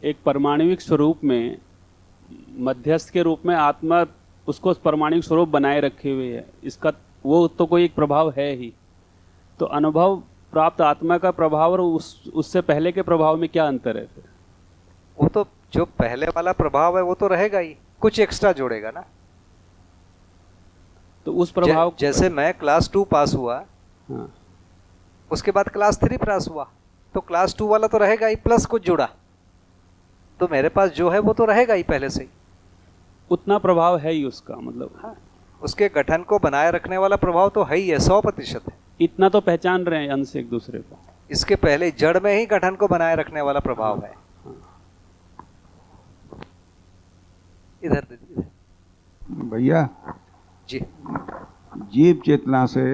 एक परमाणविक स्वरूप में मध्यस्थ के रूप में आत्मा उसको परमाणविक स्वरूप बनाए रखे हुए है, इसका वो तो कोई एक प्रभाव है ही। तो अनुभव प्राप्त आत्मा का प्रभाव और उससे पहले के प्रभाव में क्या अंतर है फिर? वो तो जो पहले वाला प्रभाव है वो तो रहेगा ही, कुछ एक्स्ट्रा जोड़ेगा ना। तो उस प्रभाव जैसे मैं क्लास 2 पास हुआ, हाँ। उसके बाद क्लास 3 पास हुआ, तो क्लास 2 वाला तो रहेगा ही, प्लस कुछ जुड़ा, तो मेरे पास जो है वो तो रहेगा ही पहले से ही। उतना प्रभाव है ही उसका, मतलब हाँ, उसके गठन को बनाए रखने वाला प्रभाव तो है ही है, 100% है। इतना तो पहचान रहे हैं अंश एक दूसरे को। इसके पहले जड़ में ही गठन को बनाए रखने वाला प्रभाव है। इधर भैया जी, जीव चेतना से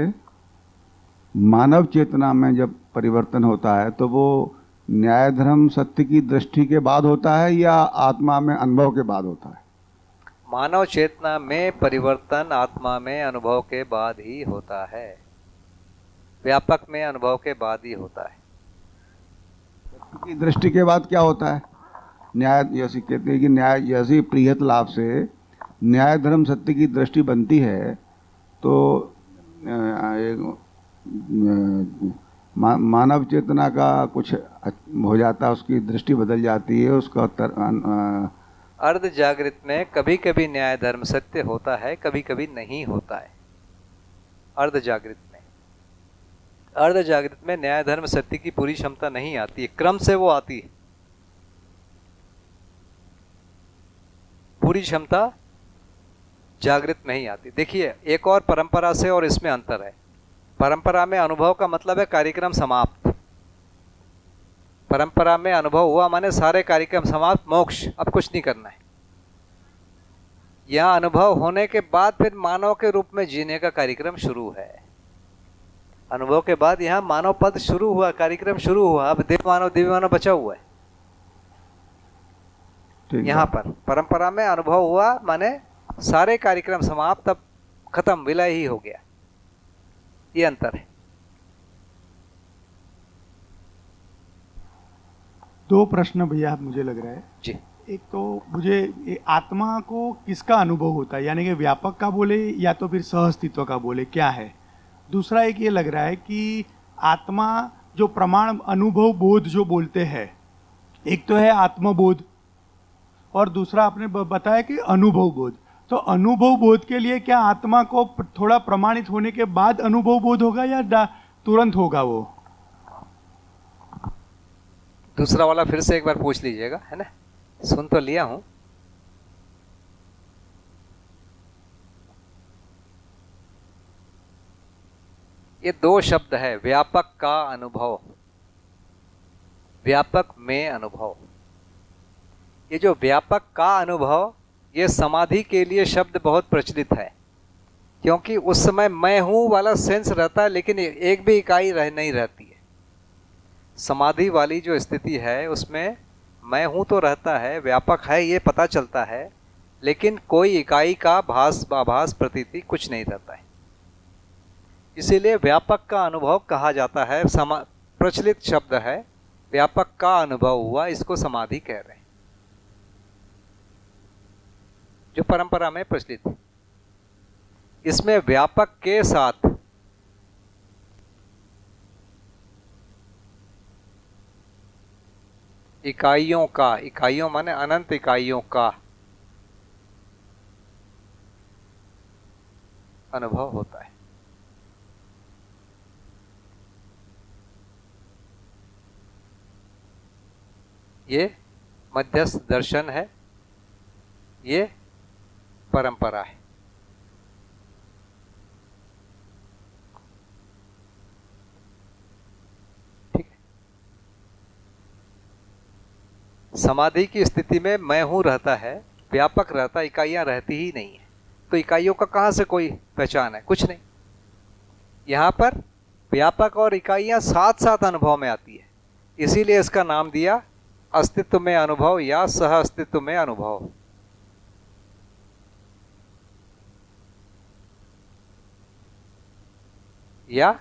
मानव चेतना में जब परिवर्तन होता है तो वो न्याय धर्म सत्य की दृष्टि के बाद होता है या आत्मा में अनुभव के बाद होता है? मानव चेतना में परिवर्तन आत्मा में अनुभव के बाद ही होता है, व्यापक में अनुभव के बाद ही होता है। सत्य की दृष्टि के बाद क्या होता है? न्याय, जैसे कहते हैं कि न्याय, जैसे प्रियत लाभ से न्याय धर्म सत्य की दृष्टि बनती है तो मानव चेतना का कुछ हो जाता है, उसकी दृष्टि बदल जाती है, उसका अर्ध जागृत में कभी कभी न्याय धर्म सत्य होता है, कभी कभी नहीं होता है। अर्ध जागृत में न्याय धर्म सत्य की पूरी क्षमता नहीं आती है, क्रम से वो आती है। पूरी क्षमता जागृत में ही आती। देखिए, एक और परंपरा से और इसमें अंतर है। परंपरा में अनुभव का मतलब है कार्यक्रम समाप्त। परंपरा में अनुभव हुआ माने सारे कार्यक्रम समाप्त, मोक्ष, अब कुछ नहीं करना है। यहां अनुभव होने के बाद फिर मानव के रूप में जीने का कार्यक्रम शुरू है। अनुभव के बाद यहां मानव पद शुरू हुआ, कार्यक्रम शुरू हुआ। अब देव मानव दिव्य मानव बचा हुआ है। यहां पर परंपरा में अनुभव हुआ माने सारे कार्यक्रम समाप्त, अब खत्म, विलय ही हो गया। ये अंतर है। दो प्रश्न भैया मुझे लग रहा है जी। एक तो मुझे आत्मा को किसका अनुभव होता है, यानी कि व्यापक का बोले या तो फिर सहअस्तित्व का बोले, क्या है? दूसरा एक ये लग रहा है कि आत्मा जो प्रमाण अनुभव बोध जो बोलते हैं, एक तो है आत्मबोध और दूसरा आपने बताया कि अनुभव बोध। तो अनुभव बोध के लिए क्या आत्मा को थोड़ा प्रमाणित होने के बाद अनुभव बोध होगा या तुरंत होगा वो? दूसरा वाला फिर से एक बार पूछ लीजिएगा, है ना? सुन तो लिया हूं। ये दो शब्द है, व्यापक का अनुभव, व्यापक में अनुभव। ये जो व्यापक का अनुभव, ये समाधि के लिए शब्द बहुत प्रचलित है, क्योंकि उस समय मैं हूं वाला सेंस रहता है, लेकिन एक भी इकाई नहीं रहती है। समाधि वाली जो स्थिति है उसमें मैं हूं तो रहता है, व्यापक है ये पता चलता है, लेकिन कोई इकाई का आभास प्रतीति कुछ नहीं रहता है। इसीलिए व्यापक का अनुभव कहा जाता है। प्रचलित शब्द है, व्यापक का अनुभव हुआ, इसको समाधि कह रहे हैं, जो परंपरा में प्रचलित है। इसमें व्यापक के साथ इकाइयों का, इकाइयों माने अनंत इकाइयों का अनुभव होता है। ये मध्यस्थ दर्शन है, ये परंपरा है। ठीक है। समाधि की स्थिति में मैं हूं रहता है, व्यापक रहता, इकाइयां रहती ही नहीं है। तो इकाइयों का कहां से कोई पहचान है? कुछ नहीं। यहां पर व्यापक और इकाइयां साथ साथ अनुभव में आती है, इसीलिए इसका नाम दिया अस्तित्व में अनुभव या सह अस्तित्व में अनुभव। या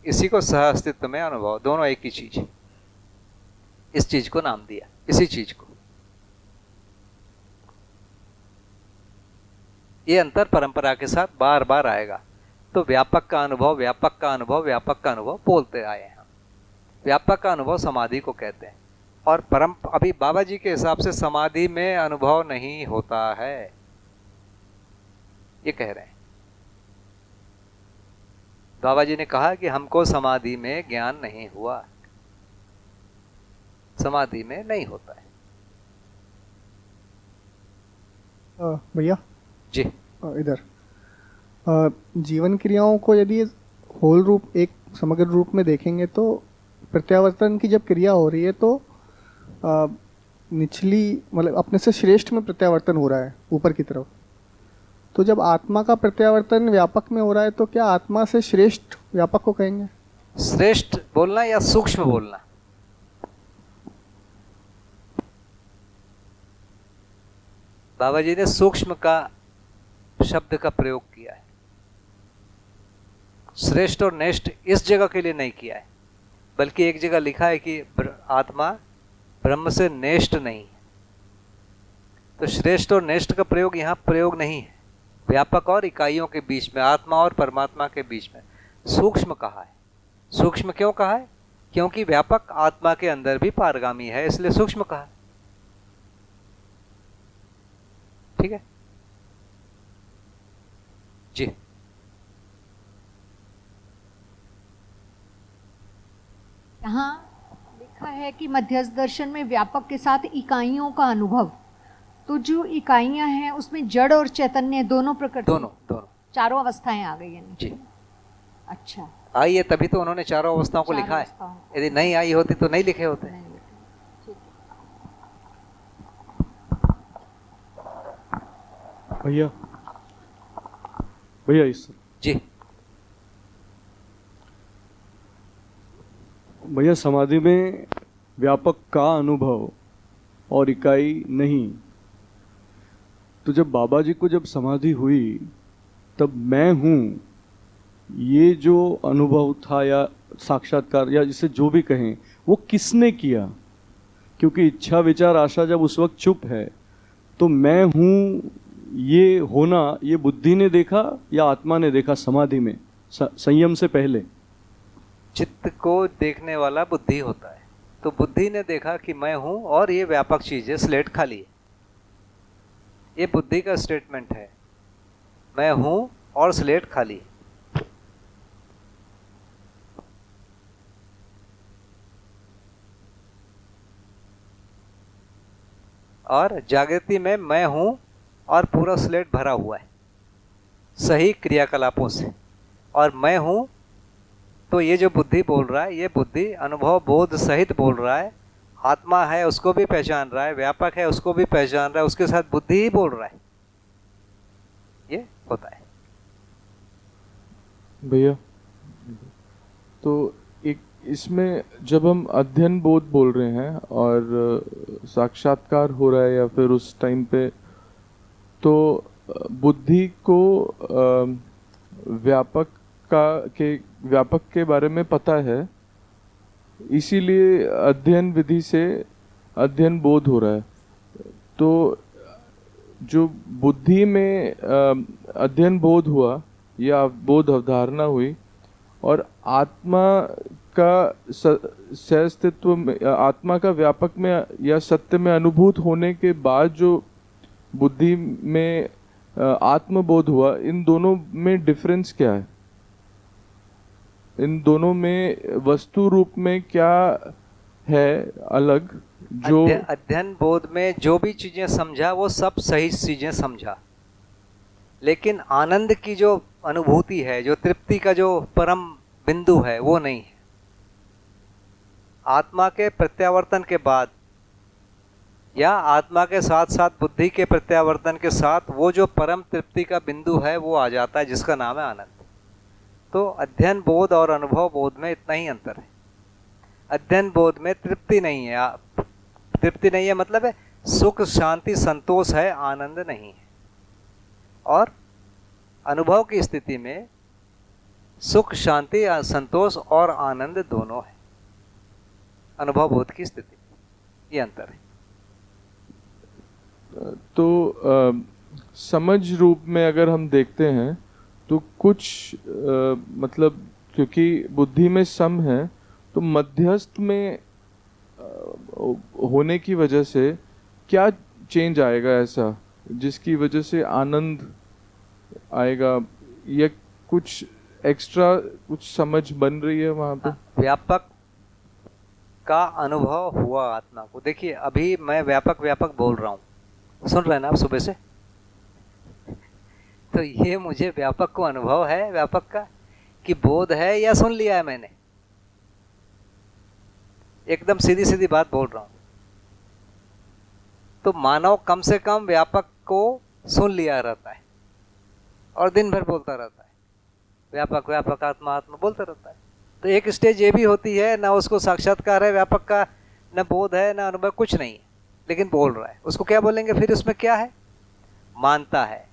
इसी को सह अस्तित्व में अनुभव, दोनों एक ही चीज है। इस चीज को नाम दिया, इसी चीज को। ये अंतर परंपरा के साथ बार बार आएगा। तो व्यापक का अनुभव, व्यापक का अनुभव, व्यापक का अनुभव बोलते आए हैं। व्यापक का अनुभव समाधि को कहते हैं। और अभी बाबा जी के हिसाब से समाधि में अनुभव नहीं होता है, ये कह रहे हैं। बाबा जी ने कहा कि हमको समाधि में ज्ञान नहीं हुआ, समाधि में नहीं होता है। भैया जी, इधर जीवन क्रियाओं को यदि होल रूप, एक समग्र रूप में देखेंगे तो प्रत्यावर्तन की जब क्रिया हो रही है तो निचली मतलब अपने से श्रेष्ठ में प्रत्यावर्तन हो रहा है ऊपर की तरफ। तो जब आत्मा का प्रत्यावर्तन व्यापक में हो रहा है तो क्या आत्मा से श्रेष्ठ व्यापक को कहेंगे? श्रेष्ठ बोलना या सूक्ष्म बोलना? बाबा जी ने सूक्ष्म का शब्द का प्रयोग किया है। श्रेष्ठ और नेष्ठ इस जगह के लिए नहीं किया है, बल्कि एक जगह लिखा है कि आत्मा ब्रह्म से नेष्ठ नहीं है। तो श्रेष्ठ और नेष्ठ का प्रयोग यहाँ प्रयोग नहीं है। व्यापक और इकाइयों के बीच में, आत्मा और परमात्मा के बीच में सूक्ष्म कहा है। सूक्ष्म क्यों कहा है? क्योंकि व्यापक आत्मा के अंदर भी पारगामी है, इसलिए सूक्ष्म कहा है। ठीक है जी। यहाँ लिखा है कि मध्यस्थ दर्शन में व्यापक के साथ इकाइयों का अनुभव, तो जो इकाइयां हैं उसमें जड़ और चैतन्य दोनों प्रकृति, दोनों चारों अवस्थाएं आ गई हैं जी। अच्छा, आई है तभी तो उन्होंने चारों अवस्थाओं को लिखा है। यदि नहीं आई होती तो नहीं लिखे होते। भैया भैया इस जी भैया, समाधि में व्यापक का अनुभव और इकाई नहीं। तो जब बाबा जी को जब समाधि हुई तब मैं हूँ ये जो अनुभव था या साक्षात्कार या जिसे जो भी कहें, वो किसने किया? क्योंकि इच्छा विचार आशा जब उस वक्त चुप है तो मैं हूँ ये होना, ये बुद्धि ने देखा या आत्मा ने देखा समाधि में, संयम से पहले? चित्त को देखने वाला बुद्धि होता है। तो बुद्धि ने देखा कि मैं हूं और ये व्यापक चीज है, स्लेट खाली है। ये बुद्धि का स्टेटमेंट है, मैं हूं और स्लेट खाली है। और जागृति में मैं हूं और पूरा स्लेट भरा हुआ है सही क्रियाकलापों से, और मैं हूं तो ये जो बुद्धि बोल रहा है, ये बुद्धि अनुभव बोध सहित बोल रहा है। आत्मा है उसको भी पहचान रहा है, व्यापक है उसको भी पहचान रहा है, उसके साथ बुद्धि ही बोल रहा है। ये होता है भैया। तो एक इसमें जब हम अध्ययन बोध बोल रहे हैं और साक्षात्कार हो रहा है या फिर उस टाइम पे, तो बुद्धि को व्यापक के बारे में पता है, इसीलिए अध्ययन विधि से अध्ययन बोध हो रहा है। तो जो बुद्धि में अध्ययन बोध हुआ या बोध अवधारणा हुई, और आत्मा का सहअस्तित्व में, आत्मा का व्यापक में या सत्य में अनुभूत होने के बाद जो बुद्धि में आत्मबोध हुआ, इन दोनों में डिफरेंस क्या है? इन दोनों में वस्तु रूप में क्या है अलग? जो अध्ययन बोध में जो भी चीजें समझा वो सब सही चीजें समझा, लेकिन आनंद की जो अनुभूति है, जो तृप्ति का जो परम बिंदु है, वो नहीं है। आत्मा के प्रत्यावर्तन के बाद या आत्मा के साथ साथ बुद्धि के प्रत्यावर्तन के साथ वो जो परम तृप्ति का बिंदु है वो आ जाता है, जिसका नाम है आनंद। तो अध्ययन बोध और अनुभव बोध में इतना ही अंतर है। अध्ययन बोध में तृप्ति नहीं है, तृप्ति नहीं है मतलब है सुख शांति संतोष है, आनंद नहीं है। और अनुभव की स्थिति में सुख शांति संतोष और आनंद दोनों है, अनुभव बोध की स्थिति, ये अंतर है। तो समझ रूप में अगर हम देखते हैं तो कुछ मतलब क्योंकि बुद्धि में सम है, तो मध्यस्थ में होने की वजह से क्या चेंज आएगा ऐसा जिसकी वजह से आनंद आएगा, या कुछ एक्स्ट्रा कुछ समझ बन रही है वहाँ पे? व्यापक का अनुभव हुआ आत्मा को। देखिए अभी मैं व्यापक व्यापक बोल रहा हूँ, सुन रहे हैं ना आप सुबह से? तो ये मुझे व्यापक को अनुभव है, व्यापक का कि बोध है, या सुन लिया है मैंने? एकदम सीधी सीधी बात बोल रहा हूं। तो मानव कम से कम व्यापक को सुन लिया रहता है और दिन भर बोलता रहता है, व्यापक व्यापक आत्मा आत्मा बोलता रहता है। तो एक स्टेज ये भी होती है, ना उसको साक्षात्कार है व्यापक का, ना बोध है, ना अनुभव, कुछ नहीं है, लेकिन बोल रहा है। उसको क्या बोलेंगे फिर? उसमें क्या है? मानता है,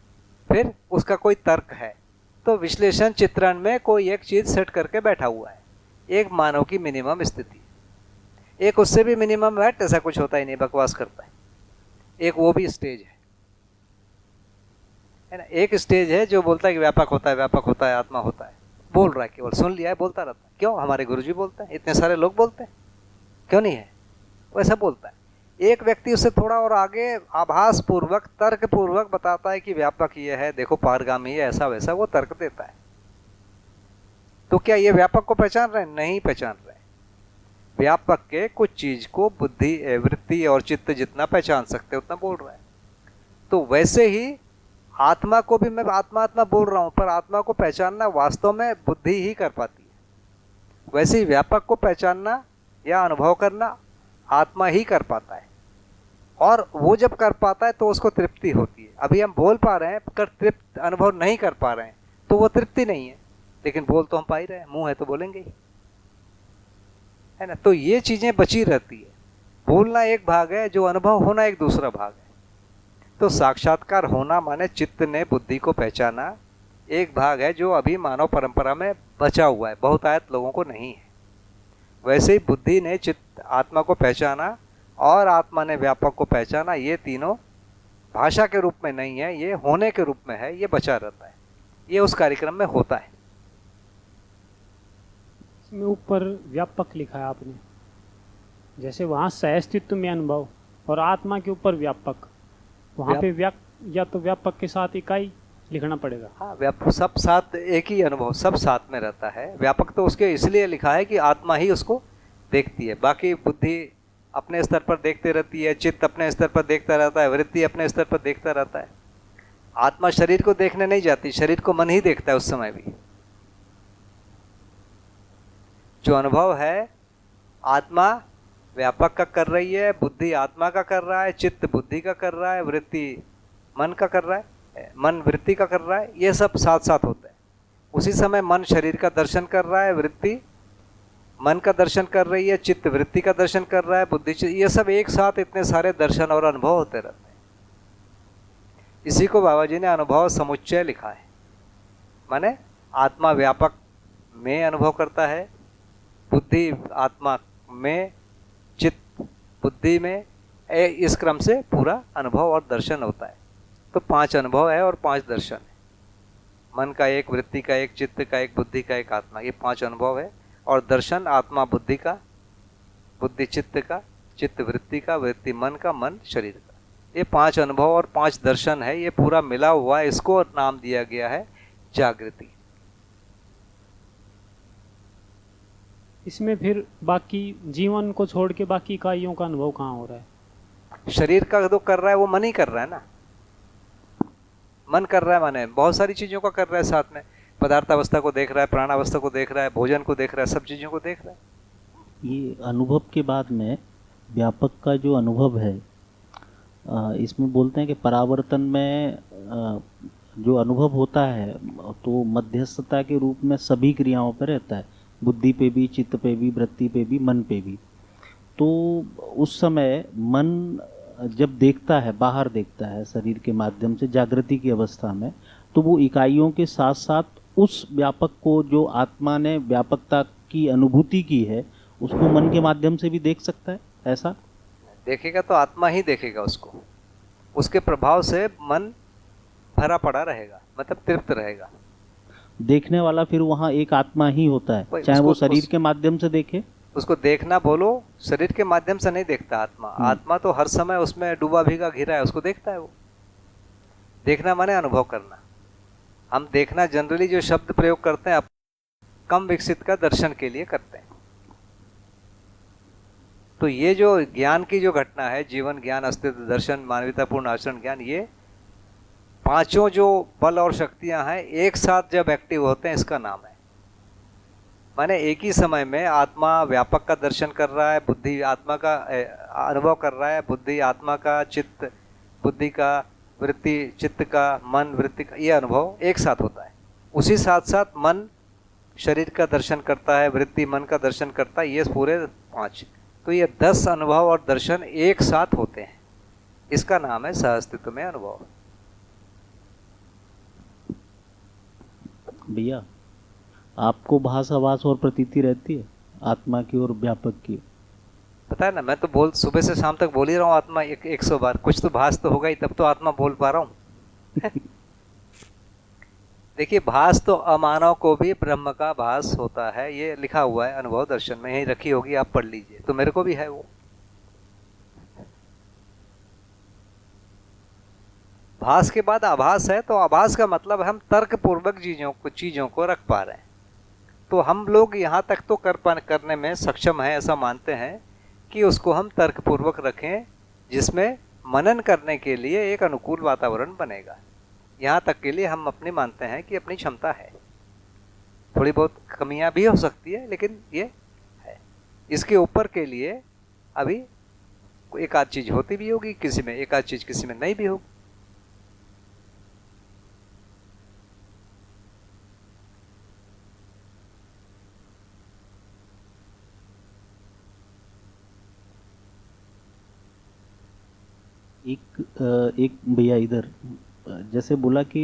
फिर उसका कोई तर्क है। तो विश्लेषण चित्रण में कोई एक चीज सेट करके बैठा हुआ है, एक मानव की मिनिमम स्थिति, एक उससे भी मिनिमम है, ऐसा कुछ होता ही नहीं, बकवास करता है। एक वो भी स्टेज है ना। एक स्टेज है जो बोलता है कि व्यापक होता है, व्यापक होता है, आत्मा होता है, बोल रहा है, केवल सुन लिया है, बोलता रहता है। क्यों? हमारे गुरुजी बोलते हैं, इतने सारे लोग बोलते हैं, क्यों नहीं है? वैसा बोलता है। एक व्यक्ति उससे थोड़ा और आगे आभास पूर्वक, तर्क पूर्वक बताता है कि व्यापक ये है, देखो पारगामी है, ऐसा वैसा, वो तर्क देता है। तो क्या ये व्यापक को पहचान रहे हैं? नहीं पहचान रहे। व्यापक के कुछ चीज को बुद्धि, वृत्ति और चित्त जितना पहचान सकते उतना बोल रहा है। तो वैसे ही आत्मा को भी मैं आत्मा आत्मा बोल रहा हूं, पर आत्मा को पहचानना वास्तव में बुद्धि ही कर पाती है। वैसे ही व्यापक को पहचानना या अनुभव करना आत्मा ही कर पाता है, और वो जब कर पाता है तो उसको तृप्ति होती है। अभी हम बोल पा रहे हैं, कर तृप्त अनुभव नहीं कर पा रहे हैं, तो वो तृप्ति नहीं है, लेकिन बोल तो हम पा ही रहे हैं, मुंह है तो बोलेंगे ही, है ना। तो ये चीजें बची रहती है। बोलना एक भाग है, जो अनुभव होना एक दूसरा भाग है। तो साक्षात्कार होना माने चित्त ने बुद्धि को पहचाना, एक भाग है जो अभी मानव परंपरा में बचा हुआ है, बहुतायत लोगों को नहीं है। वैसे ही बुद्धि ने चित्त आत्मा को पहचाना और आत्मा ने व्यापक को पहचाना। ये तीनों भाषा के रूप में नहीं है, ये होने के रूप में है, ये बचा रहता है, ये उस कार्यक्रम में होता है। इसमें ऊपर व्यापक लिखा है आपने, जैसे वहाँ सहअस्तित्व में अनुभव और आत्मा के ऊपर व्यापक, वहाँ पे या तो व्यापक के साथ इकाई लिखना पड़ेगा। हाँ, व्यापक सब साथ, एक ही अनुभव सब साथ में रहता है। व्यापक तो उसके इसलिए लिखा है कि आत्मा ही उसको देखती है, बाकी बुद्धि अपने स्तर पर देखते रहती है, चित्त अपने स्तर पर देखता रहता है, वृत्ति अपने स्तर पर देखता रहता है। आत्मा शरीर को देखने नहीं जाती, शरीर को मन ही देखता है उस समय भी। जो अनुभव है आत्मा व्यापक का कर रही है, बुद्धि आत्मा का कर रहा है, चित्त बुद्धि का कर रहा है, वृत्ति मन का कर रहा है, मन वृत्ति का कर रहा है, ये सब साथ साथ होता है। उसी समय मन शरीर का दर्शन कर रहा है, वृत्ति मन का दर्शन कर रही है, चित्त वृत्ति का दर्शन कर रहा है, बुद्धि, ये सब एक साथ इतने सारे दर्शन और अनुभव होते रहते हैं। इसी को बाबा जी ने अनुभव समुच्चय लिखा है। माने आत्मा व्यापक में अनुभव करता है, बुद्धि आत्मा में, चित्त बुद्धि में, इस क्रम से पूरा अनुभव और दर्शन होता है। तो 5 अनुभव है और 5 दर्शन है। मन का एक, वृत्ति का एक, चित्त का एक, बुद्धि का एक, आत्मा, ये 5 अनुभव है। और दर्शन आत्मा बुद्धि का, बुद्धि चित्त का, चित्त वृत्ति का, वृत्ति मन का, मन शरीर का, ये 5 अनुभव और 5 दर्शन है। ये पूरा मिला हुआ है, इसको नाम दिया गया है जागृति। इसमें फिर बाकी जीवन को छोड़ के बाकी इकाइयों का अनुभव कहाँ हो रहा है? शरीर का जो कर रहा है वो मन ही कर रहा है ना, मन कर रहा है, माने बहुत सारी चीजों का कर रहा है साथ में, पदार्थ अवस्था को देख रहा है, प्राण अवस्था को देख रहा है, भोजन को देख रहा है, सब चीजों को देख रहा है। ये अनुभव के बाद में व्यापक का जो अनुभव है, इसमें बोलते हैं कि परावर्तन में जो अनुभव होता है तो मध्यस्थता के रूप में सभी क्रियाओं पर रहता है, बुद्धि पे भी, चित्त पे भी, वृत्ति पे भी, मन पे भी। तो उस समय मन जब देखता है, बाहर देखता है शरीर के माध्यम से जागृति की अवस्था में, तो वो इकाइयों के साथ साथ उस व्यापक को, जो आत्मा ने व्यापकता की अनुभूति की है, उसको मन के माध्यम से भी देख सकता है। ऐसा देखेगा तो आत्मा ही देखेगा उसको, उसके प्रभाव से मन भरा पड़ा रहेगा, मतलब तृप्त रहेगा। देखने वाला फिर वहाँ एक आत्मा ही होता है, चाहे वो शरीर के माध्यम से देखे। उसको देखना बोलो, शरीर के माध्यम से नहीं देखता आत्मा। आत्मा तो हर समय उसमें डूबा भीगा घिरा है, उसको देखता है वो। देखना माने अनुभव करना। हम देखना जनरली जो शब्द प्रयोग करते हैं कम विकसित का दर्शन के लिए करते हैं। तो ये जो ज्ञान की जो घटना है, जीवन ज्ञान, अस्तित्व दर्शन, मानवतापूर्ण आचरण ज्ञान, ये 5 जो बल और शक्तियां हैं एक साथ जब एक्टिव होते हैं, इसका नाम है। माने एक ही समय में आत्मा व्यापक का दर्शन कर रहा है, बुद्धि आत्मा का अनुभव कर रहा है, बुद्धि आत्मा का, चित्त बुद्धि का, वृत्ति चित्त का, मन वृत्ति का, ये अनुभव एक साथ होता है। उसी साथ साथ मन शरीर का दर्शन करता है, वृत्ति मन का दर्शन करता है, ये पूरे 5। तो ये 10 अनुभव और दर्शन एक साथ होते हैं, इसका नाम है सहअस्तित्व में अनुभव। भैया, आपको भास आभास और प्रतीति रहती है आत्मा की और व्यापक की? पता है ना, मैं तो सुबह से शाम तक बोल ही रहा हूँ आत्मा 100 बार। कुछ तो भास तो होगा ही, तब तो आत्मा बोल पा रहा हूँ। देखिए, भास तो अमानव को भी ब्रह्म का भास होता है, ये लिखा हुआ है अनुभव दर्शन में, यही रखी होगी, आप पढ़ लीजिए। तो मेरे को भी है वो। भास के बाद आभास है, तो आभास का मतलब हम तर्क पूर्वक चीजों को रख पा रहे हैं। तो हम लोग यहाँ तक तो करने में सक्षम हैं, ऐसा मानते हैं कि उसको हम तर्क पूर्वक रखें, जिसमें मनन करने के लिए एक अनुकूल वातावरण बनेगा। यहाँ तक के लिए हम अपनी मानते हैं कि अपनी क्षमता है। थोड़ी बहुत कमियां भी हो सकती है, लेकिन ये है। इसके ऊपर के लिए अभी एक आध चीज होती भी होगी किसी में, एक आध चीज किसी में नहीं भी होगी। एक भैया इधर जैसे बोला कि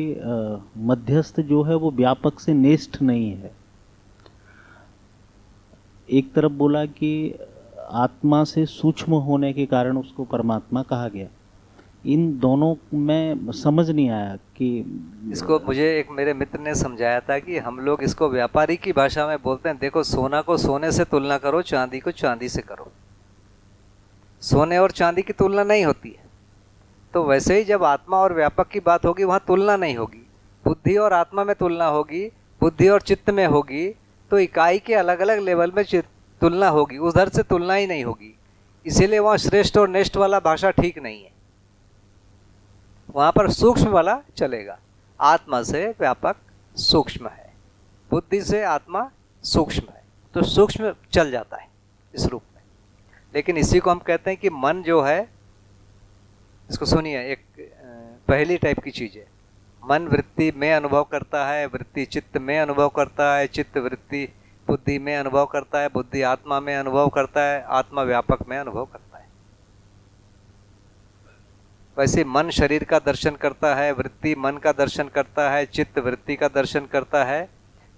मध्यस्थ जो है वो व्यापक से नेष्ठ नहीं है। एक तरफ बोला कि आत्मा से सूक्ष्म होने के कारण उसको परमात्मा कहा गया। इन दोनों में समझ नहीं आया कि इसको मुझे एक मेरे मित्र ने समझाया था कि हम लोग इसको व्यापारी की भाषा में बोलते हैं। देखो, सोना को सोने से तुलना करो, चांदी को चांदी से करो। सोने और चांदी की तुलना नहीं होती है। तो वैसे ही जब आत्मा और व्यापक की बात होगी, वहाँ तुलना नहीं होगी। बुद्धि और आत्मा में तुलना होगी, बुद्धि और चित्त में होगी, तो इकाई के अलग अलग लेवल में तुलना होगी, उधर से तुलना ही नहीं होगी। इसीलिए वहाँ श्रेष्ठ और नेष्ठ वाला भाषा ठीक नहीं है। वहाँ पर सूक्ष्म वाला चलेगा। आत्मा से व्यापक सूक्ष्म है, बुद्धि से आत्मा सूक्ष्म है, तो सूक्ष्म चल जाता है इस रूप में। लेकिन इसी को हम कहते हैं कि मन जो है, इसको सुनिए, एक पहली टाइप की चीज़ है। मन वृत्ति में अनुभव करता है, वृत्ति चित्त में अनुभव करता है, चित्त वृत्ति बुद्धि में अनुभव करता है, बुद्धि आत्मा में अनुभव करता है, आत्मा व्यापक में अनुभव करता है। वैसे मन शरीर का दर्शन करता है, वृत्ति मन का दर्शन करता है, चित्त वृत्ति का दर्शन करता है,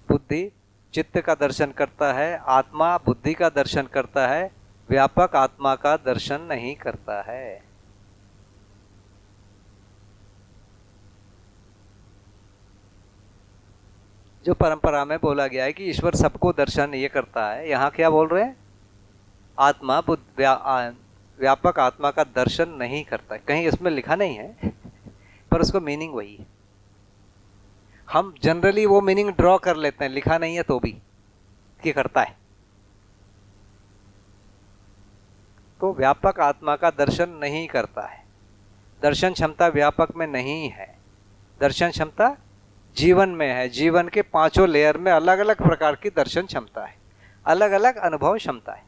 बुद्धि चित्त का दर्शन करता है, आत्मा बुद्धि का दर्शन करता है, व्यापक आत्मा का दर्शन नहीं करता है। जो परंपरा में बोला गया है कि ईश्वर सबको दर्शन ये करता है, यहाँ क्या बोल रहे हैं? आत्मा व्यापक आत्मा का दर्शन नहीं करता है। कहीं इसमें लिखा नहीं है पर उसको मीनिंग वही है। हम जनरली वो मीनिंग ड्रॉ कर लेते हैं, लिखा नहीं है तो भी कि करता है। तो व्यापक आत्मा का दर्शन नहीं करता है। दर्शन क्षमता व्यापक में नहीं है, दर्शन क्षमता जीवन में है। जीवन के पांचों लेयर में अलग अलग प्रकार की दर्शन क्षमता है, अलग अलग अनुभव क्षमता है।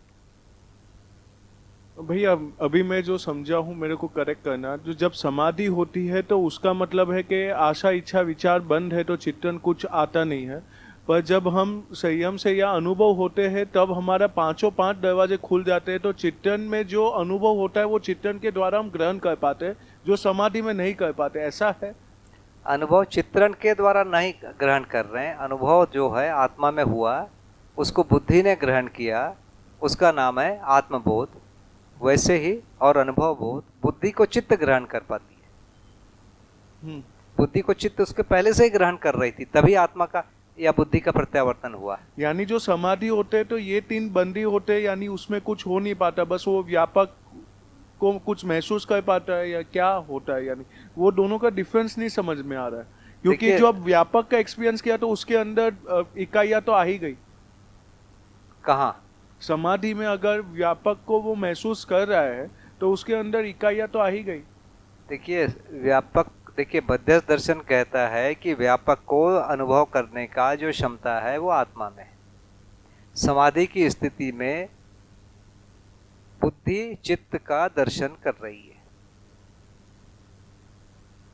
भैया अभी मैं जो समझा हूँ मेरे को करेक्ट करना। जो जब समाधि होती है तो उसका मतलब है कि आशा इच्छा विचार बंद है तो चिंतन कुछ आता नहीं है। पर जब हम संयम से या अनुभव होते हैं तब हमारा पांच दरवाजे खुल जाते हैं। तो चिंतन में जो अनुभव होता है वो चिंतन के द्वारा हम ग्रहण कर पाते हैं, जो समाधि में नहीं कर पाते। ऐसा है? अनुभव चित्रण के द्वारा नहीं ग्रहण कर रहे हैं। अनुभव जो है आत्मा में हुआ, उसको बुद्धि ने ग्रहण किया, उसका नाम है आत्मबोध। वैसे ही और अनुभव बोध बुद्धि को चित्त ग्रहण कर पाती है। बुद्धि को चित्त उसके पहले से ही ग्रहण कर रही थी, तभी आत्मा का या बुद्धि का प्रत्यावर्तन हुआ। यानी जो समाधि होते हैं तो ये तीन बंदी होते हैं, यानी उसमें कुछ हो नहीं पाता, बस वो व्यापक को कुछ महसूस कर पाता है या क्या होता है? यानी वो दोनों का डिफरेंस नहीं समझ में आ रहा है। क्योंकि जो अब व्यापक का एक्सपीरियंस किया तो उसके अंदर इकाइयां तो आ ही गई। कहाँ? समाधि में अगर व्यापक को वो महसूस कर रहा है तो उसके अंदर इकाइयां तो आ ही गई। देखिए व्यापक, देखिए मध्यस्थ दर्शन कहता है कि व्यापक को अनुभव करने का जो क्षमता है वो आत्मा में है। समाधि की स्थिति में बुद्धि चित्त का दर्शन कर रही है,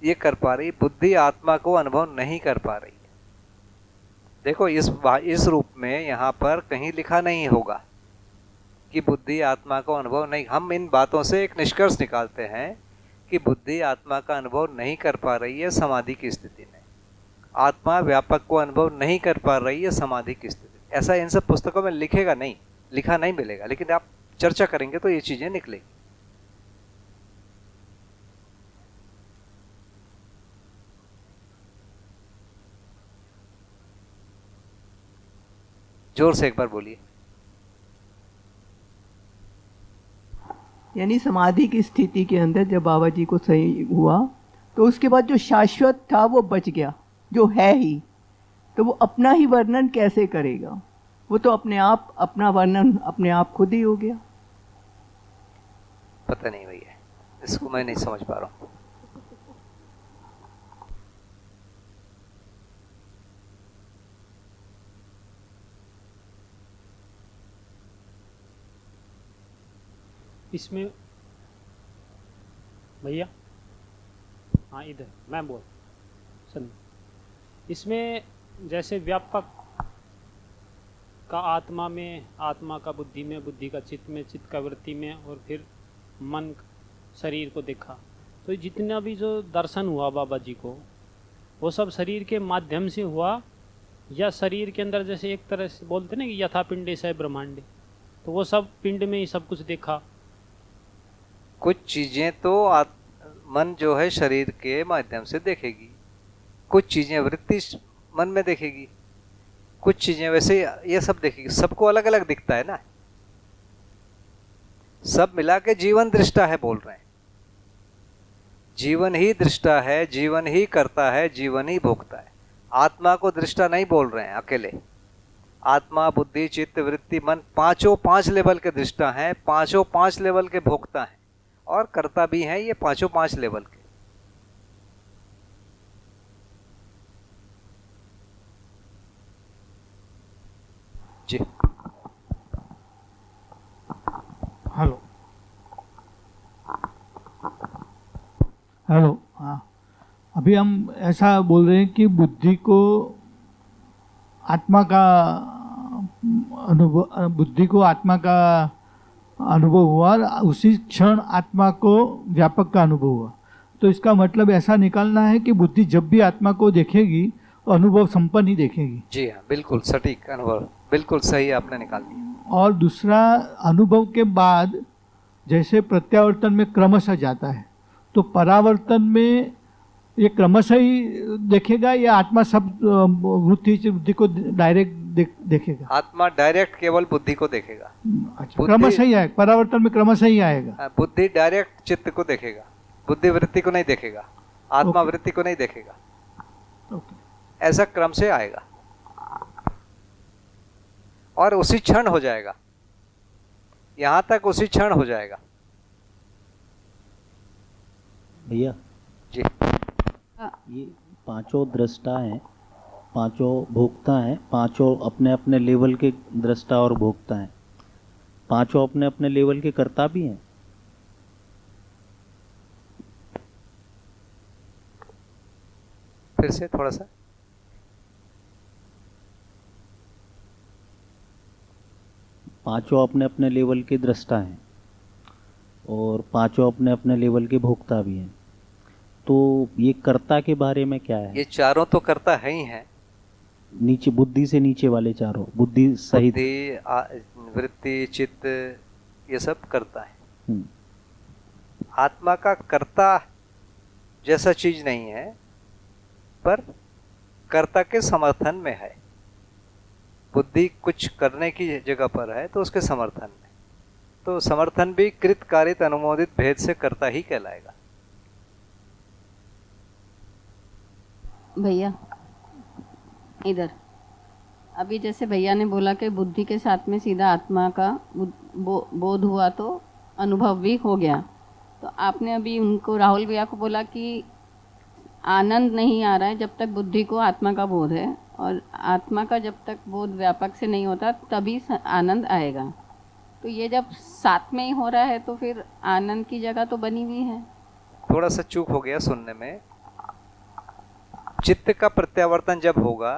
ये कर पा रही। बुद्धि आत्मा को अनुभव नहीं कर पा रही है। देखो इस रूप में यहाँ पर कहीं लिखा नहीं होगा कि बुद्धि आत्मा को अनुभव नहीं। हम इन बातों से एक निष्कर्ष निकालते हैं कि बुद्धि आत्मा का अनुभव नहीं कर पा रही है समाधि की स्थिति में, आत्मा व्यापक को अनुभव नहीं कर पा रही है समाधि की स्थिति, ऐसा इन सब पुस्तकों में लिखा नहीं मिलेगा, लेकिन आप चर्चा करेंगे तो ये चीजें निकलेगी। जोर से एक बार बोलिए। यानी समाधि की स्थिति के अंदर जब बाबा जी को सही हुआ तो उसके बाद जो शाश्वत था वो बच गया, जो है ही, तो वो अपना ही वर्णन कैसे करेगा? वो तो अपने आप अपना वर्णन अपने आप खुद ही हो गया। पता नहीं भैया, इसको मैं नहीं समझ पा रहा हूँ। इसमें भैया, हाँ इधर मैं बोल सुन, इसमें जैसे व्यापक का आत्मा में, आत्मा का बुद्धि में, बुद्धि का चित्त में, चित्त का वृत्ति में, और फिर मन शरीर को देखा, तो जितना भी जो दर्शन हुआ बाबा जी को, वो सब शरीर के माध्यम से हुआ, या शरीर के अंदर जैसे एक तरह से बोलते ना कि यथा पिंडे से ब्रह्मांडे, तो वो सब पिंड में ही सब कुछ देखा। कुछ चीजें तो मन जो है शरीर के माध्यम से देखेगी, कुछ चीजें वृत्ति मन में देखेगी, कुछ चीजें वैसे ये सब देखेगी, सबको अलग अलग दिखता है ना। सब मिला के जीवन दृष्टा है बोल रहे हैं, जीवन ही दृष्टा है, जीवन ही करता है, जीवन ही भोगता है। आत्मा को दृष्टा नहीं बोल रहे हैं अकेले। आत्मा, बुद्धि, चित्त, वृत्ति, मन, पांचों 5 लेवल के दृष्टा हैं, पांचों 5 लेवल के भोक्ता हैं, और कर्ता भी हैं, ये पांचों 5 लेवल के। जी हेलो हेलो, हाँ, अभी हम ऐसा बोल रहे हैं कि बुद्धि को आत्मा का अनुभव, बुद्धि को आत्मा का अनुभव हुआ और उसी क्षण आत्मा को व्यापक का अनुभव हुआ। तो इसका मतलब ऐसा निकालना है कि बुद्धि जब भी आत्मा को देखेगी तो अनुभव संपन्न ही देखेगी। जी हाँ, बिल्कुल सटीक अनुभव, बिल्कुल सही आपने निकाल दिया। और दूसरा, अनुभव के बाद जैसे प्रत्यावर्तन में क्रमशः जाता है, तो परावर्तन में ये क्रमशः ही देखेगा या आत्मा सब बुद्धि को डायरेक्ट देखेगा? आत्मा डायरेक्ट केवल बुद्धि को देखेगा। अच्छा, क्रमशः ही आएगा, परावर्तन में क्रमशः ही आएगा। बुद्धि डायरेक्ट चित्त को देखेगा, बुद्धि वृत्ति को नहीं देखेगा, आत्मा वृत्ति को नहीं देखेगा। ऐसा क्रम से आएगा और उसी क्षण हो जाएगा, यहां तक उसी क्षण हो जाएगा। भैया जी, ये पांचों दृष्टा हैं, पांचों भोक्ता हैं, पांचों अपने अपने लेवल के दृष्टा और भोक्ता हैं, पांचों अपने अपने लेवल के कर्ता भी हैं। फिर से थोड़ा सा। पांचों अपने अपने लेवल के दृष्टा हैं और पांचों अपने अपने लेवल के भोक्ता भी हैं। तो ये कर्ता के बारे में क्या है? ये चारों तो कर्ता है ही हैं। नीचे बुद्धि से नीचे वाले चारों, बुद्धि सहित, बुद्धि, वृत्ति, चित्त, ये सब कर्ता है। आत्मा का कर्ता जैसा चीज नहीं है, पर कर्ता के समर्थन में है। बुद्धि कुछ करने की जगह पर है तो उसके समर्थन में, तो समर्थन भी कृत कारित अनुमोदित भेद से कर्ता ही कहलाएगा। भैया इधर, अभी जैसे भैया ने बोला कि बुद्धि के साथ में सीधा आत्मा का बोध हुआ तो अनुभव भी हो गया, तो आपने अभी उनको, राहुल भैया को बोला कि आनंद नहीं आ रहा है जब तक बुद्धि को आत्मा का बोध है, और आत्मा का जब तक बोध व्यापक से नहीं होता तभी आनंद आएगा। तो ये जब साथ में ही हो रहा है तो फिर आनंद की जगह तो बनी हुई है। थोड़ा सा चूक हो गया सुनने में। चित्त का प्रत्यावर्तन जब होगा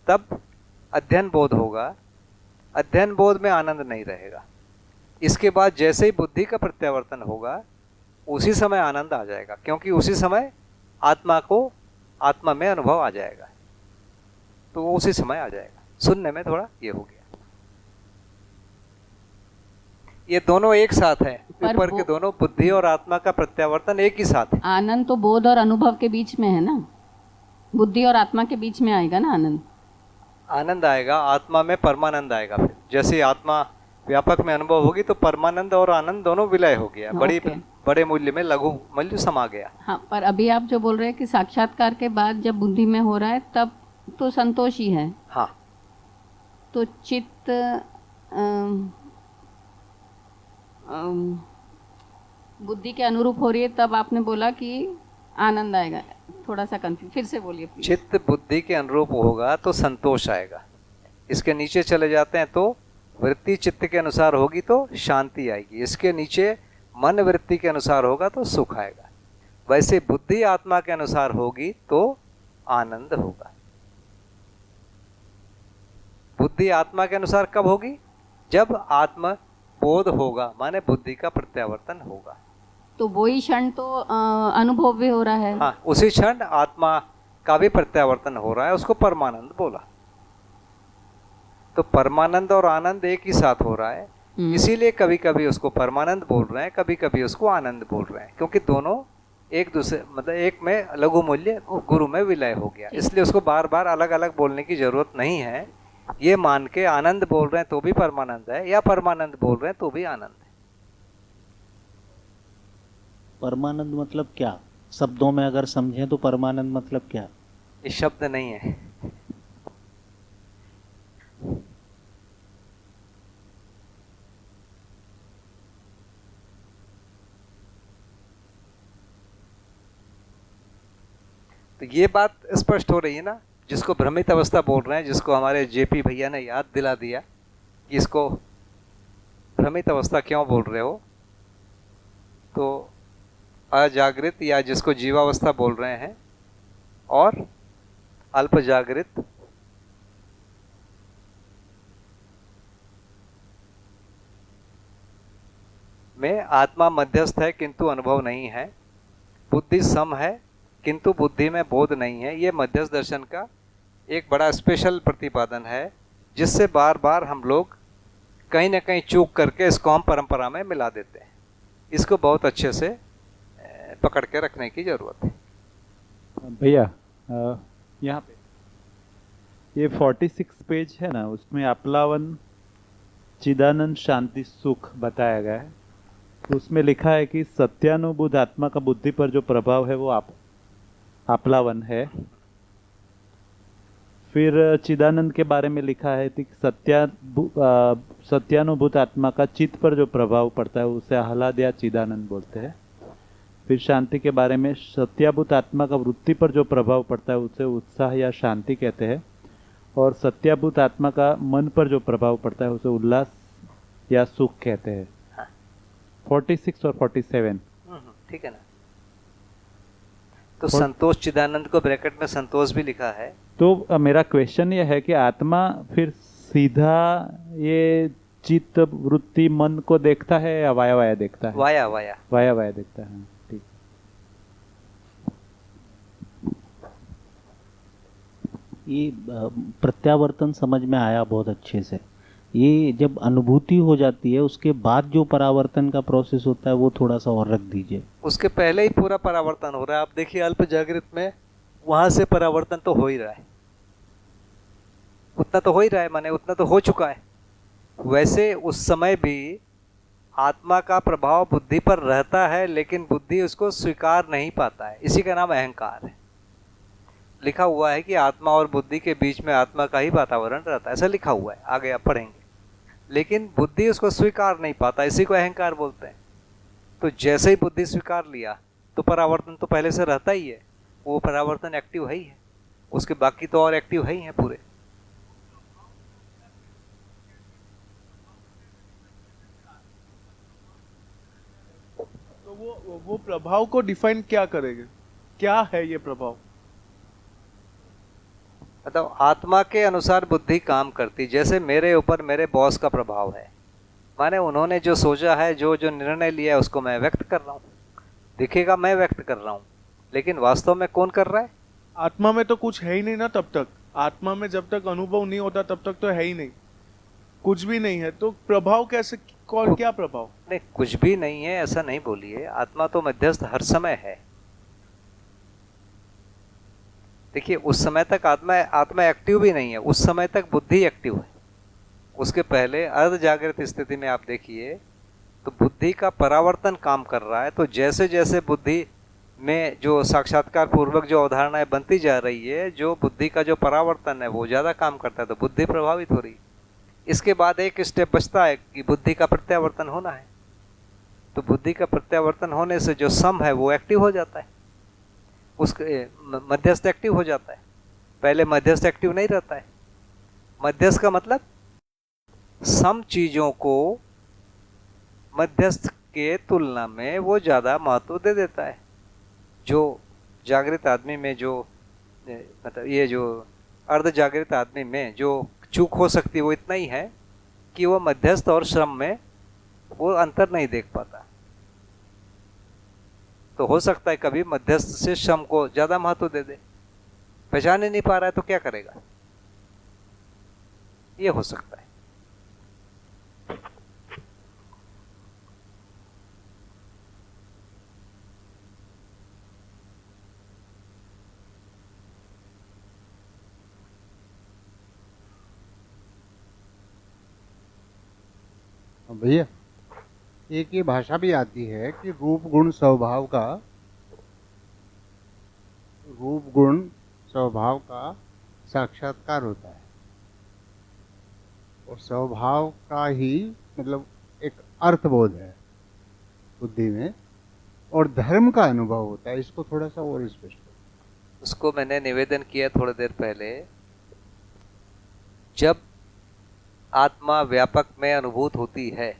तब अध्ययन बोध होगा, अध्ययन बोध में आनंद नहीं रहेगा। इसके बाद जैसे ही बुद्धि का प्रत्यावर्तन होगा उसी समय आनंद आ जाएगा, क्योंकि उसी समय आत्मा को आत्मा में अनुभव आ जाएगा, तो वो उसी समय आ जाएगा। सुनने में थोड़ा ये हो गया, ये दोनों एक साथ है, ऊपर के दोनों बुद्धि और आत्मा का प्रत्यावर्तन एक ही साथ है। आनंद तो बोध और अनुभव के बीच में है ना, बुद्धि और आत्मा के बीच में आएगा ना आनंद। आनंद आएगा, आत्मा में परमानंद आएगा। फिर जैसे आत्मा व्यापक में अनुभव होगी तो परमानंद और आनंद दोनों विलय हो गया, बड़े मूल्य में लघु मूल्य समा गया। हाँ, पर अभी आप जो बोल रहे हैं कि साक्षात्कार के बाद जब बुद्धि में हो रहा है तब तो संतोष ही है। हाँ, तो चित्त बुद्धि के अनुरूप हो रही है, तब आपने बोला कि आनंद आएगा। थोड़ा सा कंफ्यूज, फिर से बोलिए प्लीज। चित्त बुद्धि के अनुरूप होगा तो संतोष आएगा। इसके नीचे चले जाते हैं तो वृत्ति चित्त के अनुसार होगी तो शांति आएगी। इसके नीचे मन वृत्ति के अनुसार होगा तो सुख आएगा। वैसे बुद्धि आत्मा के अनुसार होगी तो आनंद होगा। बुद्धि आत्मा के अनुसार कब होगी? जब आत्म बोध होगा, माने बुद्धि का प्रत्यावर्तन होगा। तो वही क्षण तो अनुभव भी हो रहा है। हाँ, उसी क्षण आत्मा का भी प्रत्यावर्तन हो रहा है, उसको परमानंद बोला। तो परमानंद और आनंद एक ही साथ हो रहा है, इसीलिए कभी कभी उसको परमानंद बोल रहे हैं, कभी कभी उसको आनंद बोल रहे हैं, क्योंकि दोनों एक दूसरे मतलब एक में लघु मूल्य गुरु में विलय हो गया। इसलिए उसको बार बार अलग अलग बोलने की जरूरत नहीं है। ये मान के आनंद बोल रहे हैं तो भी परमानंद है, या परमानंद बोल रहे हैं तो भी आनंद है। परमानंद मतलब क्या? शब्दों में अगर समझें तो परमानंद मतलब क्या? ये शब्द नहीं है। तो ये बात स्पष्ट हो रही है ना, जिसको भ्रमित अवस्था बोल रहे हैं, जिसको हमारे जेपी भैया ने याद दिला दिया कि इसको भ्रमित अवस्था क्यों बोल रहे हो। तो अजागृत या जिसको जीवावस्था बोल रहे हैं, और अल्प जागृत में आत्मा मध्यस्थ है किंतु अनुभव नहीं है, बुद्धि सम है किंतु बुद्धि में बोध नहीं है। ये मध्यस्थ दर्शन का एक बड़ा स्पेशल प्रतिपादन है, जिससे बार बार हम लोग कहीं ना कहीं चूक करके इसको हम परंपरा में मिला देते हैं। इसको बहुत अच्छे से पकड़ के रखने की जरूरत है। भैया यहाँ पे ये 46 पेज है ना, उसमें अपलावन चिदानंद शांति सुख बताया गया है। तो उसमें लिखा है कि सत्यानुभूत आत्मा का बुद्धि पर जो प्रभाव है वो अपलावन है। फिर चिदानंद के बारे में लिखा है कि सत्यानुभूत आत्मा का चित्त पर जो प्रभाव पड़ता है उसे आह्लाद या चिदानंद बोलते हैं। फिर शांति के बारे में सत्याभूत आत्मा का वृत्ति पर जो प्रभाव पड़ता है उसे उत्साह या शांति कहते हैं। और सत्याभूत आत्मा का मन पर जो प्रभाव पड़ता है उसे उल्लास या सुख कहते हैं। 46 और 47 ठीक है ना। तो संतोष चिदानंद को ब्रैकेट में संतोष भी लिखा है। तो मेरा क्वेश्चन ये है कि आत्मा फिर सीधा ये चित्त वृत्ति मन को देखता है या वाया वाया देखता है? वाया वाया वाया वाया देखता है। ठीक। ये प्रत्यावर्तन समझ में आया बहुत अच्छे से। ये जब अनुभूति हो जाती है उसके बाद जो परावर्तन का प्रोसेस होता है वो थोड़ा सा और रख दीजिए। उसके पहले ही पूरा परावर्तन हो रहा है। आप देखिए अल्प जागृत में वहां से परावर्तन तो हो ही रहा है, उतना तो हो ही रहा है, माने उतना तो हो चुका है। वैसे उस समय भी आत्मा का प्रभाव बुद्धि पर रहता है, लेकिन बुद्धि उसको स्वीकार नहीं पाता है। इसी का नाम अहंकार है। लिखा हुआ है कि आत्मा और बुद्धि के बीच में आत्मा का ही वातावरण रहता है, ऐसा लिखा हुआ है, आगे आप पढ़ेंगे। लेकिन बुद्धि उसको स्वीकार नहीं पाता, इसी को अहंकार बोलते हैं। तो जैसे ही बुद्धि स्वीकार लिया तो परावर्तन तो पहले से रहता ही है, वो परावर्तन एक्टिव है ही है, उसके बाकी तो और एक्टिव है ही है पूरे। तो वो प्रभाव को डिफाइन क्या करेंगे, क्या है ये प्रभाव? मतलब आत्मा के अनुसार बुद्धि काम करती। जैसे मेरे ऊपर मेरे बॉस का प्रभाव है, माने उन्होंने जो सोचा है, जो जो निर्णय लिया है, उसको मैं व्यक्त कर रहा हूँ। दिखेगा मैं व्यक्त कर रहा हूँ, लेकिन वास्तव में कौन कर रहा है? आत्मा में तो कुछ है ही नहीं ना तब तक। आत्मा में जब तक अनुभव नहीं होता तब तक तो है ही नहीं, कुछ भी नहीं है, तो प्रभाव कैसे, कौन, क्या प्रभाव? नहीं, कुछ भी नहीं है ऐसा नहीं बोलिए, आत्मा तो मध्यस्थ हर समय है। देखिए उस समय तक आत्मा एक्टिव भी नहीं है, उस समय तक बुद्धि एक्टिव है। उसके पहले अर्ध जागृत स्थिति में आप देखिए तो बुद्धि का परावर्तन काम कर रहा है। तो जैसे जैसे बुद्धि में जो साक्षात्कार पूर्वक जो अवधारणाएं बनती जा रही है, जो बुद्धि का जो परावर्तन है वो ज़्यादा काम करता है, तो बुद्धि प्रभावित हो रही है। इसके बाद एक स्टेप बचता है कि बुद्धि का प्रत्यावर्तन होना है। तो बुद्धि का प्रत्यावर्तन होने से जो सम है वो एक्टिव हो जाता है, उसके मध्यस्थ एक्टिव हो जाता है। पहले मध्यस्थ एक्टिव नहीं रहता है। मध्यस्थ का मतलब सम चीज़ों को मध्यस्थ के तुलना में वो ज़्यादा महत्व दे देता है। जो जागृत आदमी में जो मतलब ये जो अर्ध जागृत आदमी में जो चूक हो सकती है वो इतना ही है कि वो मध्यस्थ और श्रम में वो अंतर नहीं देख पाता। तो हो सकता है कभी मध्यस्थ से श्रम को ज़्यादा महत्व दे दे, पहचान ही नहीं पा रहा है तो क्या करेगा, ये हो सकता है। भैया एक ये भाषा भी आती है कि रूप गुण स्वभाव का साक्षात्कार होता है, और स्वभाव का ही मतलब एक अर्थबोध है बुद्धि में, और धर्म का अनुभव होता है। इसको थोड़ा सा और स्पष्ट करो। उसको मैंने निवेदन किया थोड़ी देर पहले। जब आत्मा व्यापक में अनुभूत होती है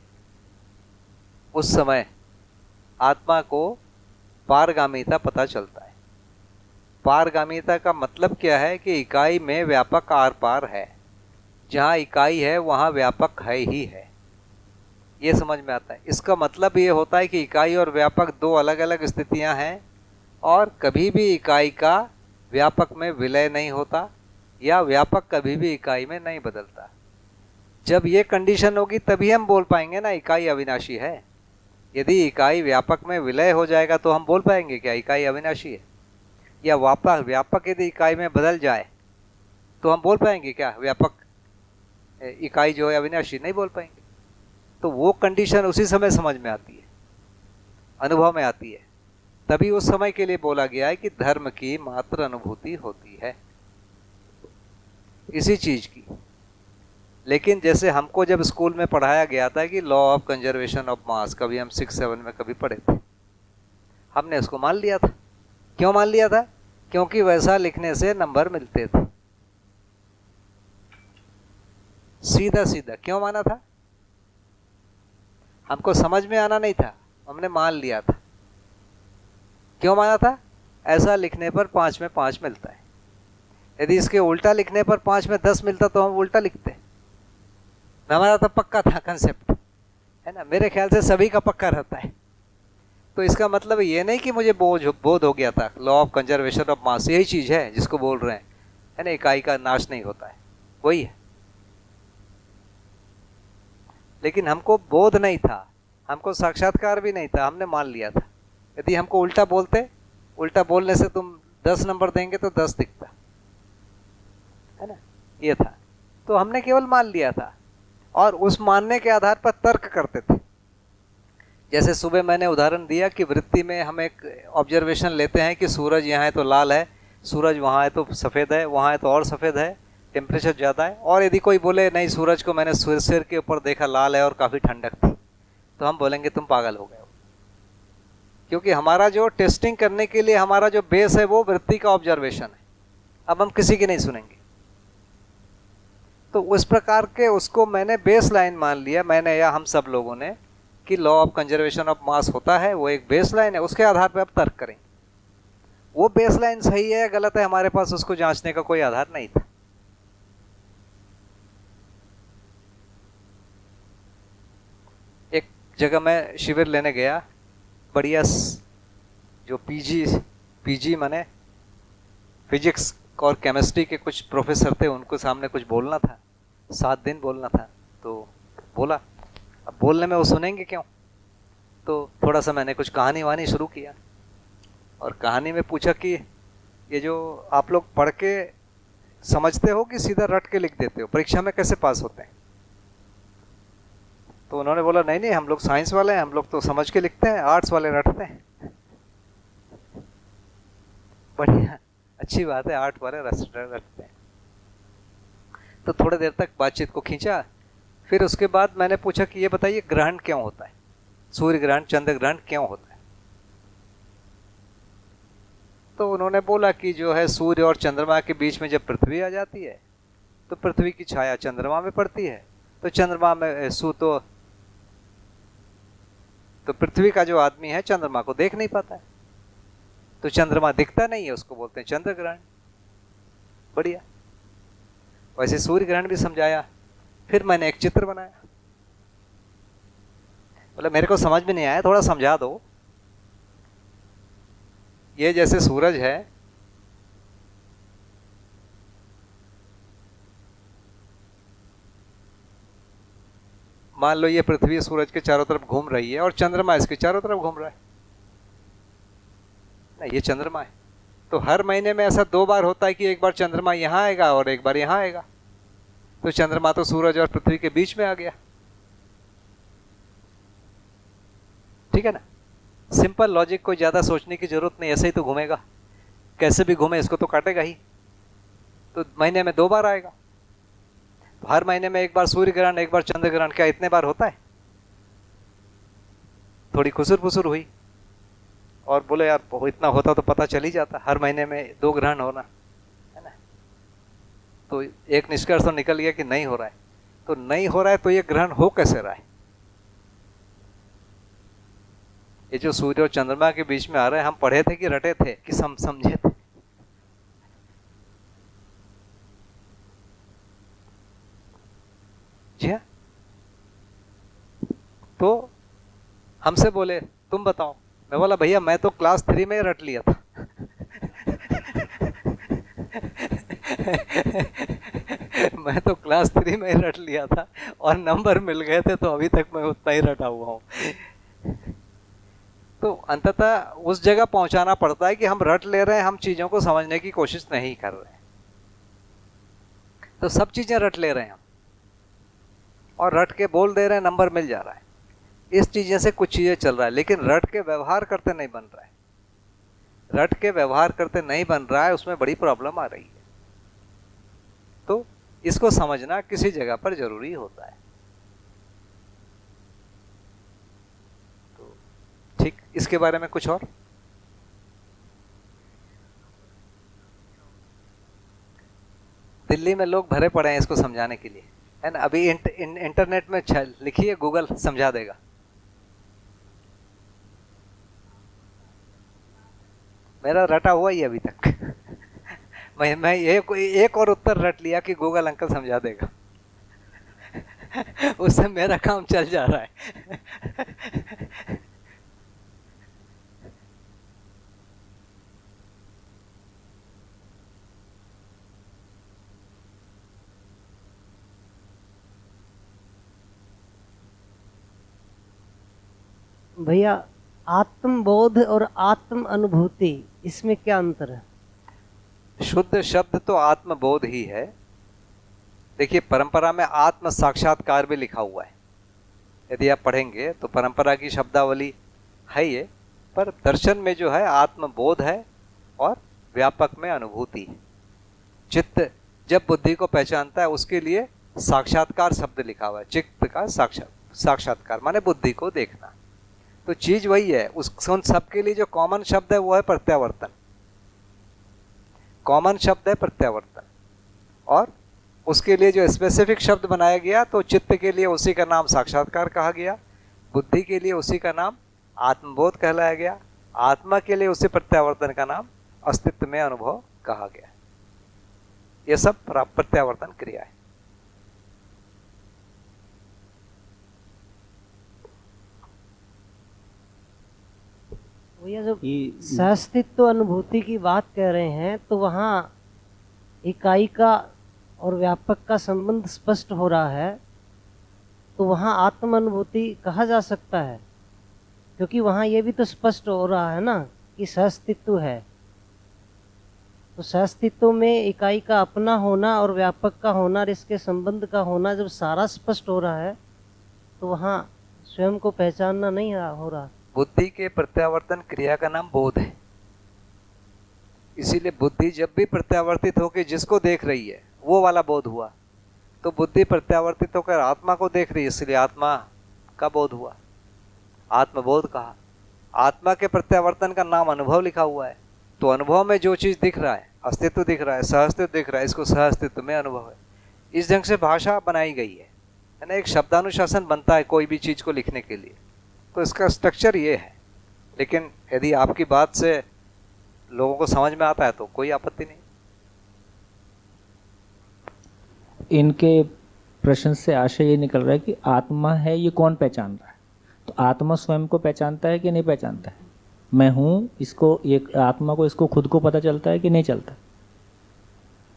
उस समय आत्मा को पारगामिता पता चलता है। पारगामिता का मतलब क्या है कि इकाई में व्यापक आर पार है, जहाँ इकाई है वहाँ व्यापक है ही है, ये समझ में आता है। इसका मतलब ये होता है कि इकाई और व्यापक दो अलग अलग स्थितियाँ हैं, और कभी भी इकाई का व्यापक में विलय नहीं होता, या व्यापक कभी भी इकाई में नहीं बदलता। जब ये कंडीशन होगी तभी हम बोल पाएंगे ना इकाई अविनाशी है। यदि इकाई व्यापक में विलय हो जाएगा तो हम बोल पाएंगे क्या इकाई अविनाशी है, या व्यापक यदि इकाई में बदल जाए तो हम बोल पाएंगे क्या व्यापक इकाई जो है अविनाशी, नहीं बोल पाएंगे। तो वो कंडीशन उसी समय समझ में आती है, अनुभव में आती है। तभी उस समय के लिए बोला गया है कि धर्म की मात्र अनुभूति होती है इसी चीज की। लेकिन जैसे हमको जब स्कूल में पढ़ाया गया था कि law of conservation of mass, कभी हम 6-7 में कभी पढ़े थे, हमने उसको मान लिया था। क्यों मान लिया था? क्योंकि वैसा लिखने से नंबर मिलते थे। सीधा सीधा क्यों माना था? हमको समझ में आना नहीं था, हमने मान लिया था। क्यों माना था? ऐसा लिखने पर 5 में 5 मिलता है। यदि इसके उल्टा लिखने पर 5 में 10 मिलता तो हम उल्टा लिखते। हमारा तो पक्का था कंसेप्ट, है ना। मेरे ख्याल से सभी का पक्का रहता है। तो इसका मतलब ये नहीं कि मुझे बोध हो गया था। Law of conservation of mass यही चीज़ है जिसको बोल रहे हैं, है ना। इकाई का नाश नहीं होता है, वही है। लेकिन हमको बोध नहीं था, हमको साक्षात्कार भी नहीं था, हमने मान लिया था। यदि हमको उल्टा बोलते, उल्टा बोलने से तुम 10 नंबर देंगे तो 10 दिखता, है ना, ये था। तो हमने केवल मान लिया था, और उस मानने के आधार पर तर्क करते थे। जैसे सुबह मैंने उदाहरण दिया कि वृत्ति में हम एक ऑब्जर्वेशन लेते हैं कि सूरज यहाँ है तो लाल है, सूरज वहाँ है तो सफ़ेद है, वहाँ है तो और सफ़ेद है, टेम्परेचर ज़्यादा है। और यदि कोई बोले नहीं सूरज को मैंने सिर के ऊपर देखा लाल है और काफ़ी ठंडक थी, तो हम बोलेंगे तुम पागल हो गए हो। क्योंकि हमारा जो टेस्टिंग करने के लिए हमारा जो बेस है वो वृत्ति का ऑब्जर्वेशन है। अब हम किसी की नहीं सुनेंगे। तो उस प्रकार के उसको मैंने बेस लाइन मान लिया, मैंने या हम सब लोगों ने, कि law of conservation of mass होता है, वो एक बेस लाइन है। उसके आधार पर अब तर्क करेंगे वो बेस लाइन सही है या गलत है, हमारे पास उसको जांचने का कोई आधार नहीं था। एक जगह मैं शिविर लेने गया, बढ़िया जो पीजी माने फिजिक्स और केमिस्ट्री के कुछ प्रोफेसर थे, उनको सामने कुछ बोलना था, 7 दिन बोलना था। तो बोला, अब बोलने में वो सुनेंगे क्यों, तो थोड़ा सा मैंने कुछ कहानी वहानी शुरू किया और कहानी में पूछा कि ये जो आप लोग पढ़ के समझते हो कि सीधा रट के लिख देते हो, परीक्षा में कैसे पास होते हैं। तो उन्होंने बोला नहीं नहीं, हम लोग साइंस वाले हैं, हम लोग तो समझ के लिखते हैं, आर्ट्स वाले रटते हैं। बढ़िया, अच्छी बात है, आर्ट वाले रटते हैं। तो थोड़ी देर तक बातचीत को खींचा। फिर उसके बाद मैंने पूछा कि ये बताइए ग्रहण क्यों होता है, सूर्य ग्रहण चंद्र ग्रहण क्यों होता है। तो उन्होंने बोला कि जो है सूर्य और चंद्रमा के बीच में जब पृथ्वी आ जाती है तो पृथ्वी की छाया चंद्रमा में पड़ती है, तो चंद्रमा में तो पृथ्वी का जो आदमी है चंद्रमा को देख नहीं पाता है, तो चंद्रमा दिखता नहीं है, उसको बोलते हैं चंद्र ग्रहण। बढ़िया। वैसे सूर्य ग्रहण भी समझाया। फिर मैंने एक चित्र बनाया, बोला मेरे को समझ में नहीं आया, थोड़ा समझा दो। ये जैसे सूरज है, मान लो ये पृथ्वी सूरज के चारों तरफ घूम रही है और चंद्रमा इसके चारों तरफ घूम रहा है ना, ये चंद्रमा है। तो हर महीने में ऐसा 2 बार होता है कि एक बार चंद्रमा यहां आएगा और एक बार यहां आएगा, तो चंद्रमा तो सूरज और पृथ्वी के बीच में आ गया। ठीक है ना, सिंपल लॉजिक, कोई ज्यादा सोचने की जरूरत नहीं, ऐसे ही तो घूमेगा, कैसे भी घूमे इसको तो काटेगा ही। तो महीने में 2 बार आएगा, तो हर महीने में एक बार सूर्य ग्रहण एक बार चंद्र ग्रहण, क्या इतने बार होता है। थोड़ी खुसुर फुसुर हुई और बोले यार इतना होता तो पता चल ही जाता, हर महीने में 2 ग्रहण होना है ना। तो एक निष्कर्ष तो निकल गया कि नहीं हो रहा है। तो नहीं हो रहा है तो ये ग्रहण हो कैसे रहा है। ये जो सूर्य और चंद्रमा के बीच में आ रहा है, हम पढ़े थे कि रटे थे कि समझे थे। जी हाँ। तो हमसे बोले तुम बताओ, मैं बोला भैया मैं तो क्लास 3 में रट लिया था। मैं तो क्लास 3 में रट लिया था और नंबर मिल गए थे, तो अभी तक मैं उतना ही रटा हुआ हूं। तो अंततः उस जगह पहुंचाना पड़ता है कि हम रट ले रहे हैं, हम चीजों को समझने की कोशिश नहीं कर रहे हैं। तो सब चीजें रट ले रहे हैं हम और रट के बोल दे रहे हैं, नंबर मिल जा रहा है। इस चीजें से कुछ चीजें चल रहा है, लेकिन रट के व्यवहार करते नहीं बन रहा है। रट के व्यवहार करते नहीं बन रहा है, उसमें बड़ी प्रॉब्लम आ रही है। तो इसको समझना किसी जगह पर जरूरी होता है। तो ठीक, इसके बारे में कुछ और। दिल्ली में लोग भरे पड़े हैं इसको समझाने के लिए, है ना। अभी इंटरनेट में लिखिए, गूगल समझा देगा। मेरा रटा हुआ ही अभी तक। मैं एक और उत्तर रट लिया कि गूगल अंकल समझा देगा। उससे मेरा काम चल जा रहा है। भैया, आत्मबोध और आत्म अनुभूति, इसमें क्या अंतर है? शुद्ध शब्द तो आत्मबोध ही है। देखिए परंपरा में आत्म साक्षात्कार भी लिखा हुआ है, यदि आप पढ़ेंगे तो परंपरा की शब्दावली है ये, पर दर्शन में जो है आत्मबोध है और व्यापक में अनुभूति है। चित्त जब बुद्धि को पहचानता है उसके लिए साक्षात्कार शब्द लिखा हुआ है। चित्त का साक्षात्कार माने बुद्धि को देखना। तो चीज वही है। उन सबके लिए जो कॉमन शब्द है वो है प्रत्यावर्तन। कॉमन शब्द है प्रत्यावर्तन, और उसके लिए जो स्पेसिफिक शब्द बनाया गया, तो चित्त के लिए उसी का नाम साक्षात्कार कहा गया, बुद्धि के लिए उसी का नाम आत्मबोध कहलाया गया, आत्मा के लिए उसी प्रत्यावर्तन का नाम अस्तित्व में अनुभव कहा गया। ये सब प्रत्यावर्तन क्रिया है। भैया जब सहअस्तित्व अनुभूति की बात कह रहे हैं तो वहाँ इकाई का और व्यापक का संबंध स्पष्ट हो रहा है, तो वहाँ आत्म अनुभूति कहा जा सकता है, क्योंकि वहाँ ये भी तो स्पष्ट हो रहा है ना कि सहअस्तित्व है। तो सहअस्तित्व में इकाई का अपना होना और व्यापक का होना और इसके संबंध का होना जब सारा स्पष्ट हो रहा है, तो वहाँ स्वयं को पहचानना नहीं हो रहा। बुद्धि के प्रत्यावर्तन क्रिया का नाम बोध है। इसीलिए बुद्धि जब भी प्रत्यावर्तित होकर जिसको देख रही है वो वाला बोध हुआ। तो बुद्धि प्रत्यावर्तित होकर आत्मा को देख रही है, इसलिए आत्मा का बोध हुआ, आत्मबोध कहा। आत्मा के प्रत्यावर्तन का नाम अनुभव लिखा हुआ है। तो अनुभव में जो चीज दिख रहा है, अस्तित्व दिख रहा है, सहअस्तित्व दिख रहा है, इसको सहअस्तित्व में अनुभव है। इस ढंग से भाषा बनाई गई है ना। एक शब्दानुशासन बनता है कोई भी चीज को लिखने के लिए, तो इसका स्ट्रक्चर ये है। लेकिन यदि आपकी बात से लोगों को समझ में आता है तो कोई आपत्ति नहीं। इनके प्रश्न से आशय ये निकल रहा है कि आत्मा है ये कौन पहचान रहा है। तो आत्मा स्वयं को पहचानता है कि नहीं पहचानता है? मैं हूँ, इसको, ये आत्मा को, इसको खुद को पता चलता है कि नहीं चलता?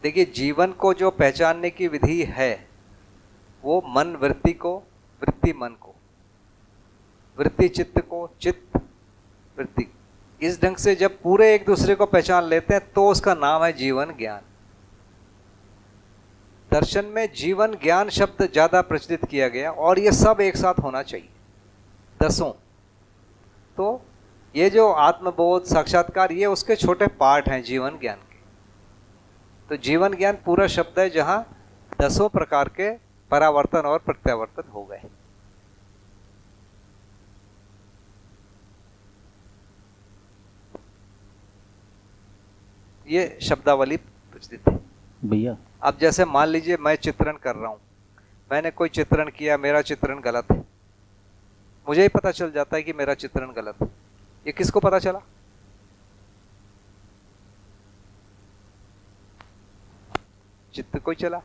देखिए, जीवन को जो पहचानने की विधि है वो मन वृत्ति को, वृत्ति मन को, वृत्ति चित्त को, चित्त वृत्ति। इस ढंग से जब पूरे एक दूसरे को पहचान लेते हैं तो उसका नाम है जीवन ज्ञान। दर्शन में जीवन ज्ञान शब्द ज्यादा प्रचलित किया गया और ये सब एक साथ होना चाहिए, दसों। तो ये जो आत्मबोध, साक्षात्कार, ये उसके छोटे पार्ट हैं जीवन ज्ञान के। तो जीवन ज्ञान पूरा शब्द है जहां दसों प्रकार के परावर्तन और प्रत्यावर्तन हो गए। ये शब्दावली प्रचलित है भैया। अब जैसे मान लीजिए मैं चित्रण कर रहा हूं, मैंने कोई चित्रण किया, मेरा चित्रण गलत है, मुझे ही पता चल जाता है कि मेरा चित्रण गलत है। ये किसको पता चला? चित्त को ही चला,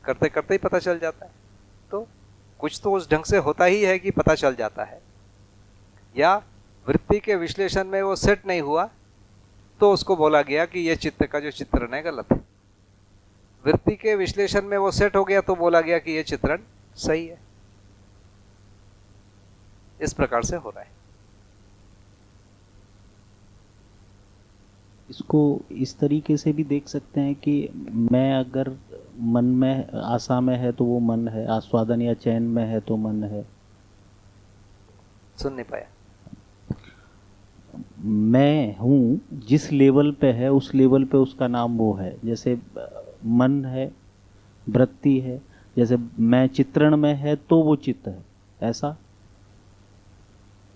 करते करते ही पता चल जाता है। तो कुछ तो उस ढंग से होता ही है कि पता चल जाता है। या वृत्ति के विश्लेषण में वो सेट नहीं हुआ तो उसको बोला गया कि ये चित्त का जो चित्रण है गलत है। वृत्ति के विश्लेषण में वो सेट हो गया तो बोला गया कि ये चित्रण सही है। इस प्रकार से हो रहा है। इसको इस तरीके से भी देख सकते हैं कि मैं अगर मन में आशा में है तो वो मन है, आस्वादन या चैन में है तो मन है। सुन नहीं पाया। मैं हूँ जिस लेवल पे है उस लेवल पे उसका नाम वो है। जैसे मन है, वृत्ति है, जैसे मैं चित्रण में है तो वो चित्त है, ऐसा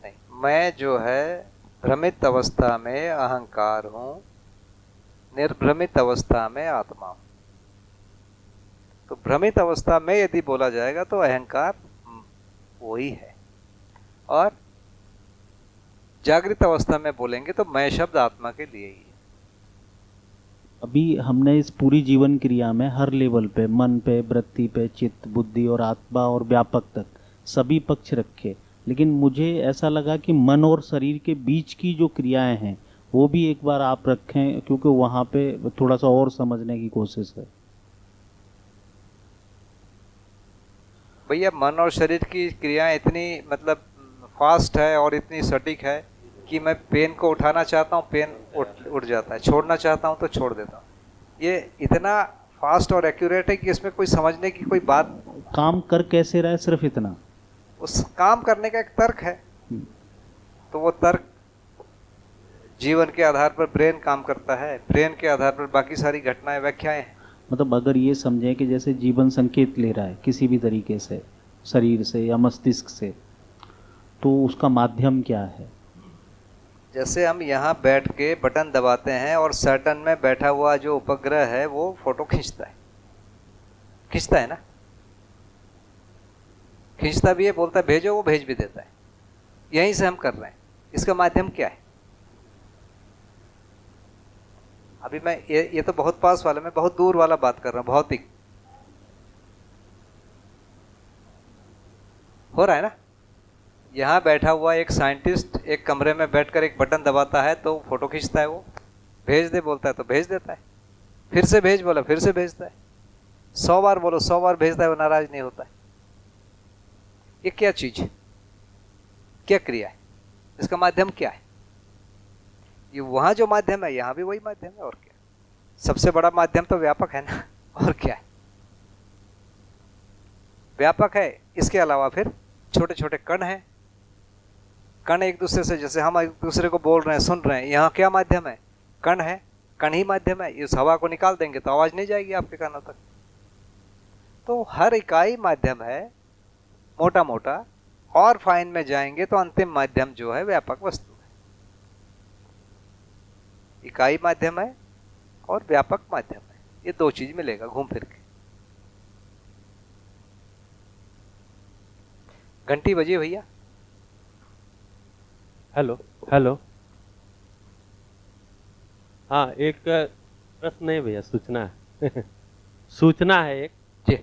नहीं। मैं जो है भ्रमित अवस्था में अहंकार हूं, निर्भ्रमित अवस्था में आत्मा हूं। तो भ्रमित अवस्था में यदि बोला जाएगा तो अहंकार वही है, और जागृत अवस्था में बोलेंगे तो मैं शब्द आत्मा के लिए ही है। अभी हमने इस पूरी जीवन क्रिया में हर लेवल पे, मन पे, वृत्ति पे, चित्त, बुद्धि और आत्मा और व्यापक तक सभी पक्ष रखे, लेकिन मुझे ऐसा लगा कि मन और शरीर के बीच की जो क्रियाएं हैं वो भी एक बार आप रखें, क्योंकि वहाँ पे थोड़ा सा और समझने की कोशिश है। भैया, मन और शरीर की क्रियाएं इतनी मतलब फास्ट है और इतनी सटीक है कि मैं पेन को उठाना चाहता हूँ, पेन उठ जाता है, छोड़ना चाहता हूँ तो छोड़ देता हूँ। ये इतना फास्ट और एक्यूरेट है कि इसमें कोई समझने की कोई बात। काम कर कैसे रहा है, सिर्फ इतना। उस काम करने का एक तर्क है, तो वो तर्क जीवन के आधार पर ब्रेन काम करता है, ब्रेन के आधार पर बाकी सारी घटनाएं, व्याख्याएं हैं। मतलब अगर ये समझें कि जैसे जीवन संकेत ले रहा है किसी भी तरीके से, शरीर से या मस्तिष्क से, तो उसका माध्यम क्या है? जैसे हम यहाँ बैठ के बटन दबाते हैं और सैटर्न में बैठा हुआ जो उपग्रह है वो फोटो खींचता है ना, खींचता भी है, बोलता है भेजो, वो भेज भी देता है। यहीं से हम कर रहे हैं। इसका माध्यम क्या है? अभी मैं ये तो बहुत पास वाला, मैं बहुत दूर वाला बात कर रहा हूँ, भौतिक हो रहा है ना। यहाँ बैठा हुआ एक साइंटिस्ट एक कमरे में बैठकर एक बटन दबाता है तो फोटो खींचता है, वो भेज दे बोलता है तो भेज देता है, फिर से भेज बोला फिर से भेजता है, 100 बार बोलो 100 बार भेजता है, वो नाराज नहीं होता है। ये क्या चीज है, क्या क्रिया है, इसका माध्यम क्या है? ये वहां जो माध्यम है यहाँ भी वही माध्यम है, और क्या? सबसे बड़ा माध्यम तो व्यापक है ना, और क्या है? व्यापक है। इसके अलावा फिर छोटे छोटे कण हैं, कण एक दूसरे से, जैसे हम एक दूसरे को बोल रहे हैं सुन रहे हैं, यहाँ क्या माध्यम है? कण है, कण ही माध्यम है। इस हवा को निकाल देंगे तो आवाज नहीं जाएगी आपके कानों तक। तो हर इकाई माध्यम है मोटा मोटा, और फाइन में जाएंगे तो अंतिम माध्यम जो है व्यापक वस्तु है। इकाई माध्यम है और व्यापक माध्यम है, ये दो चीज मिलेगा घूम फिर के। घंटी बजी भैया। हेलो हेलो, हाँ एक प्रश्न है भैया, सूचना है सूचना है एक जी।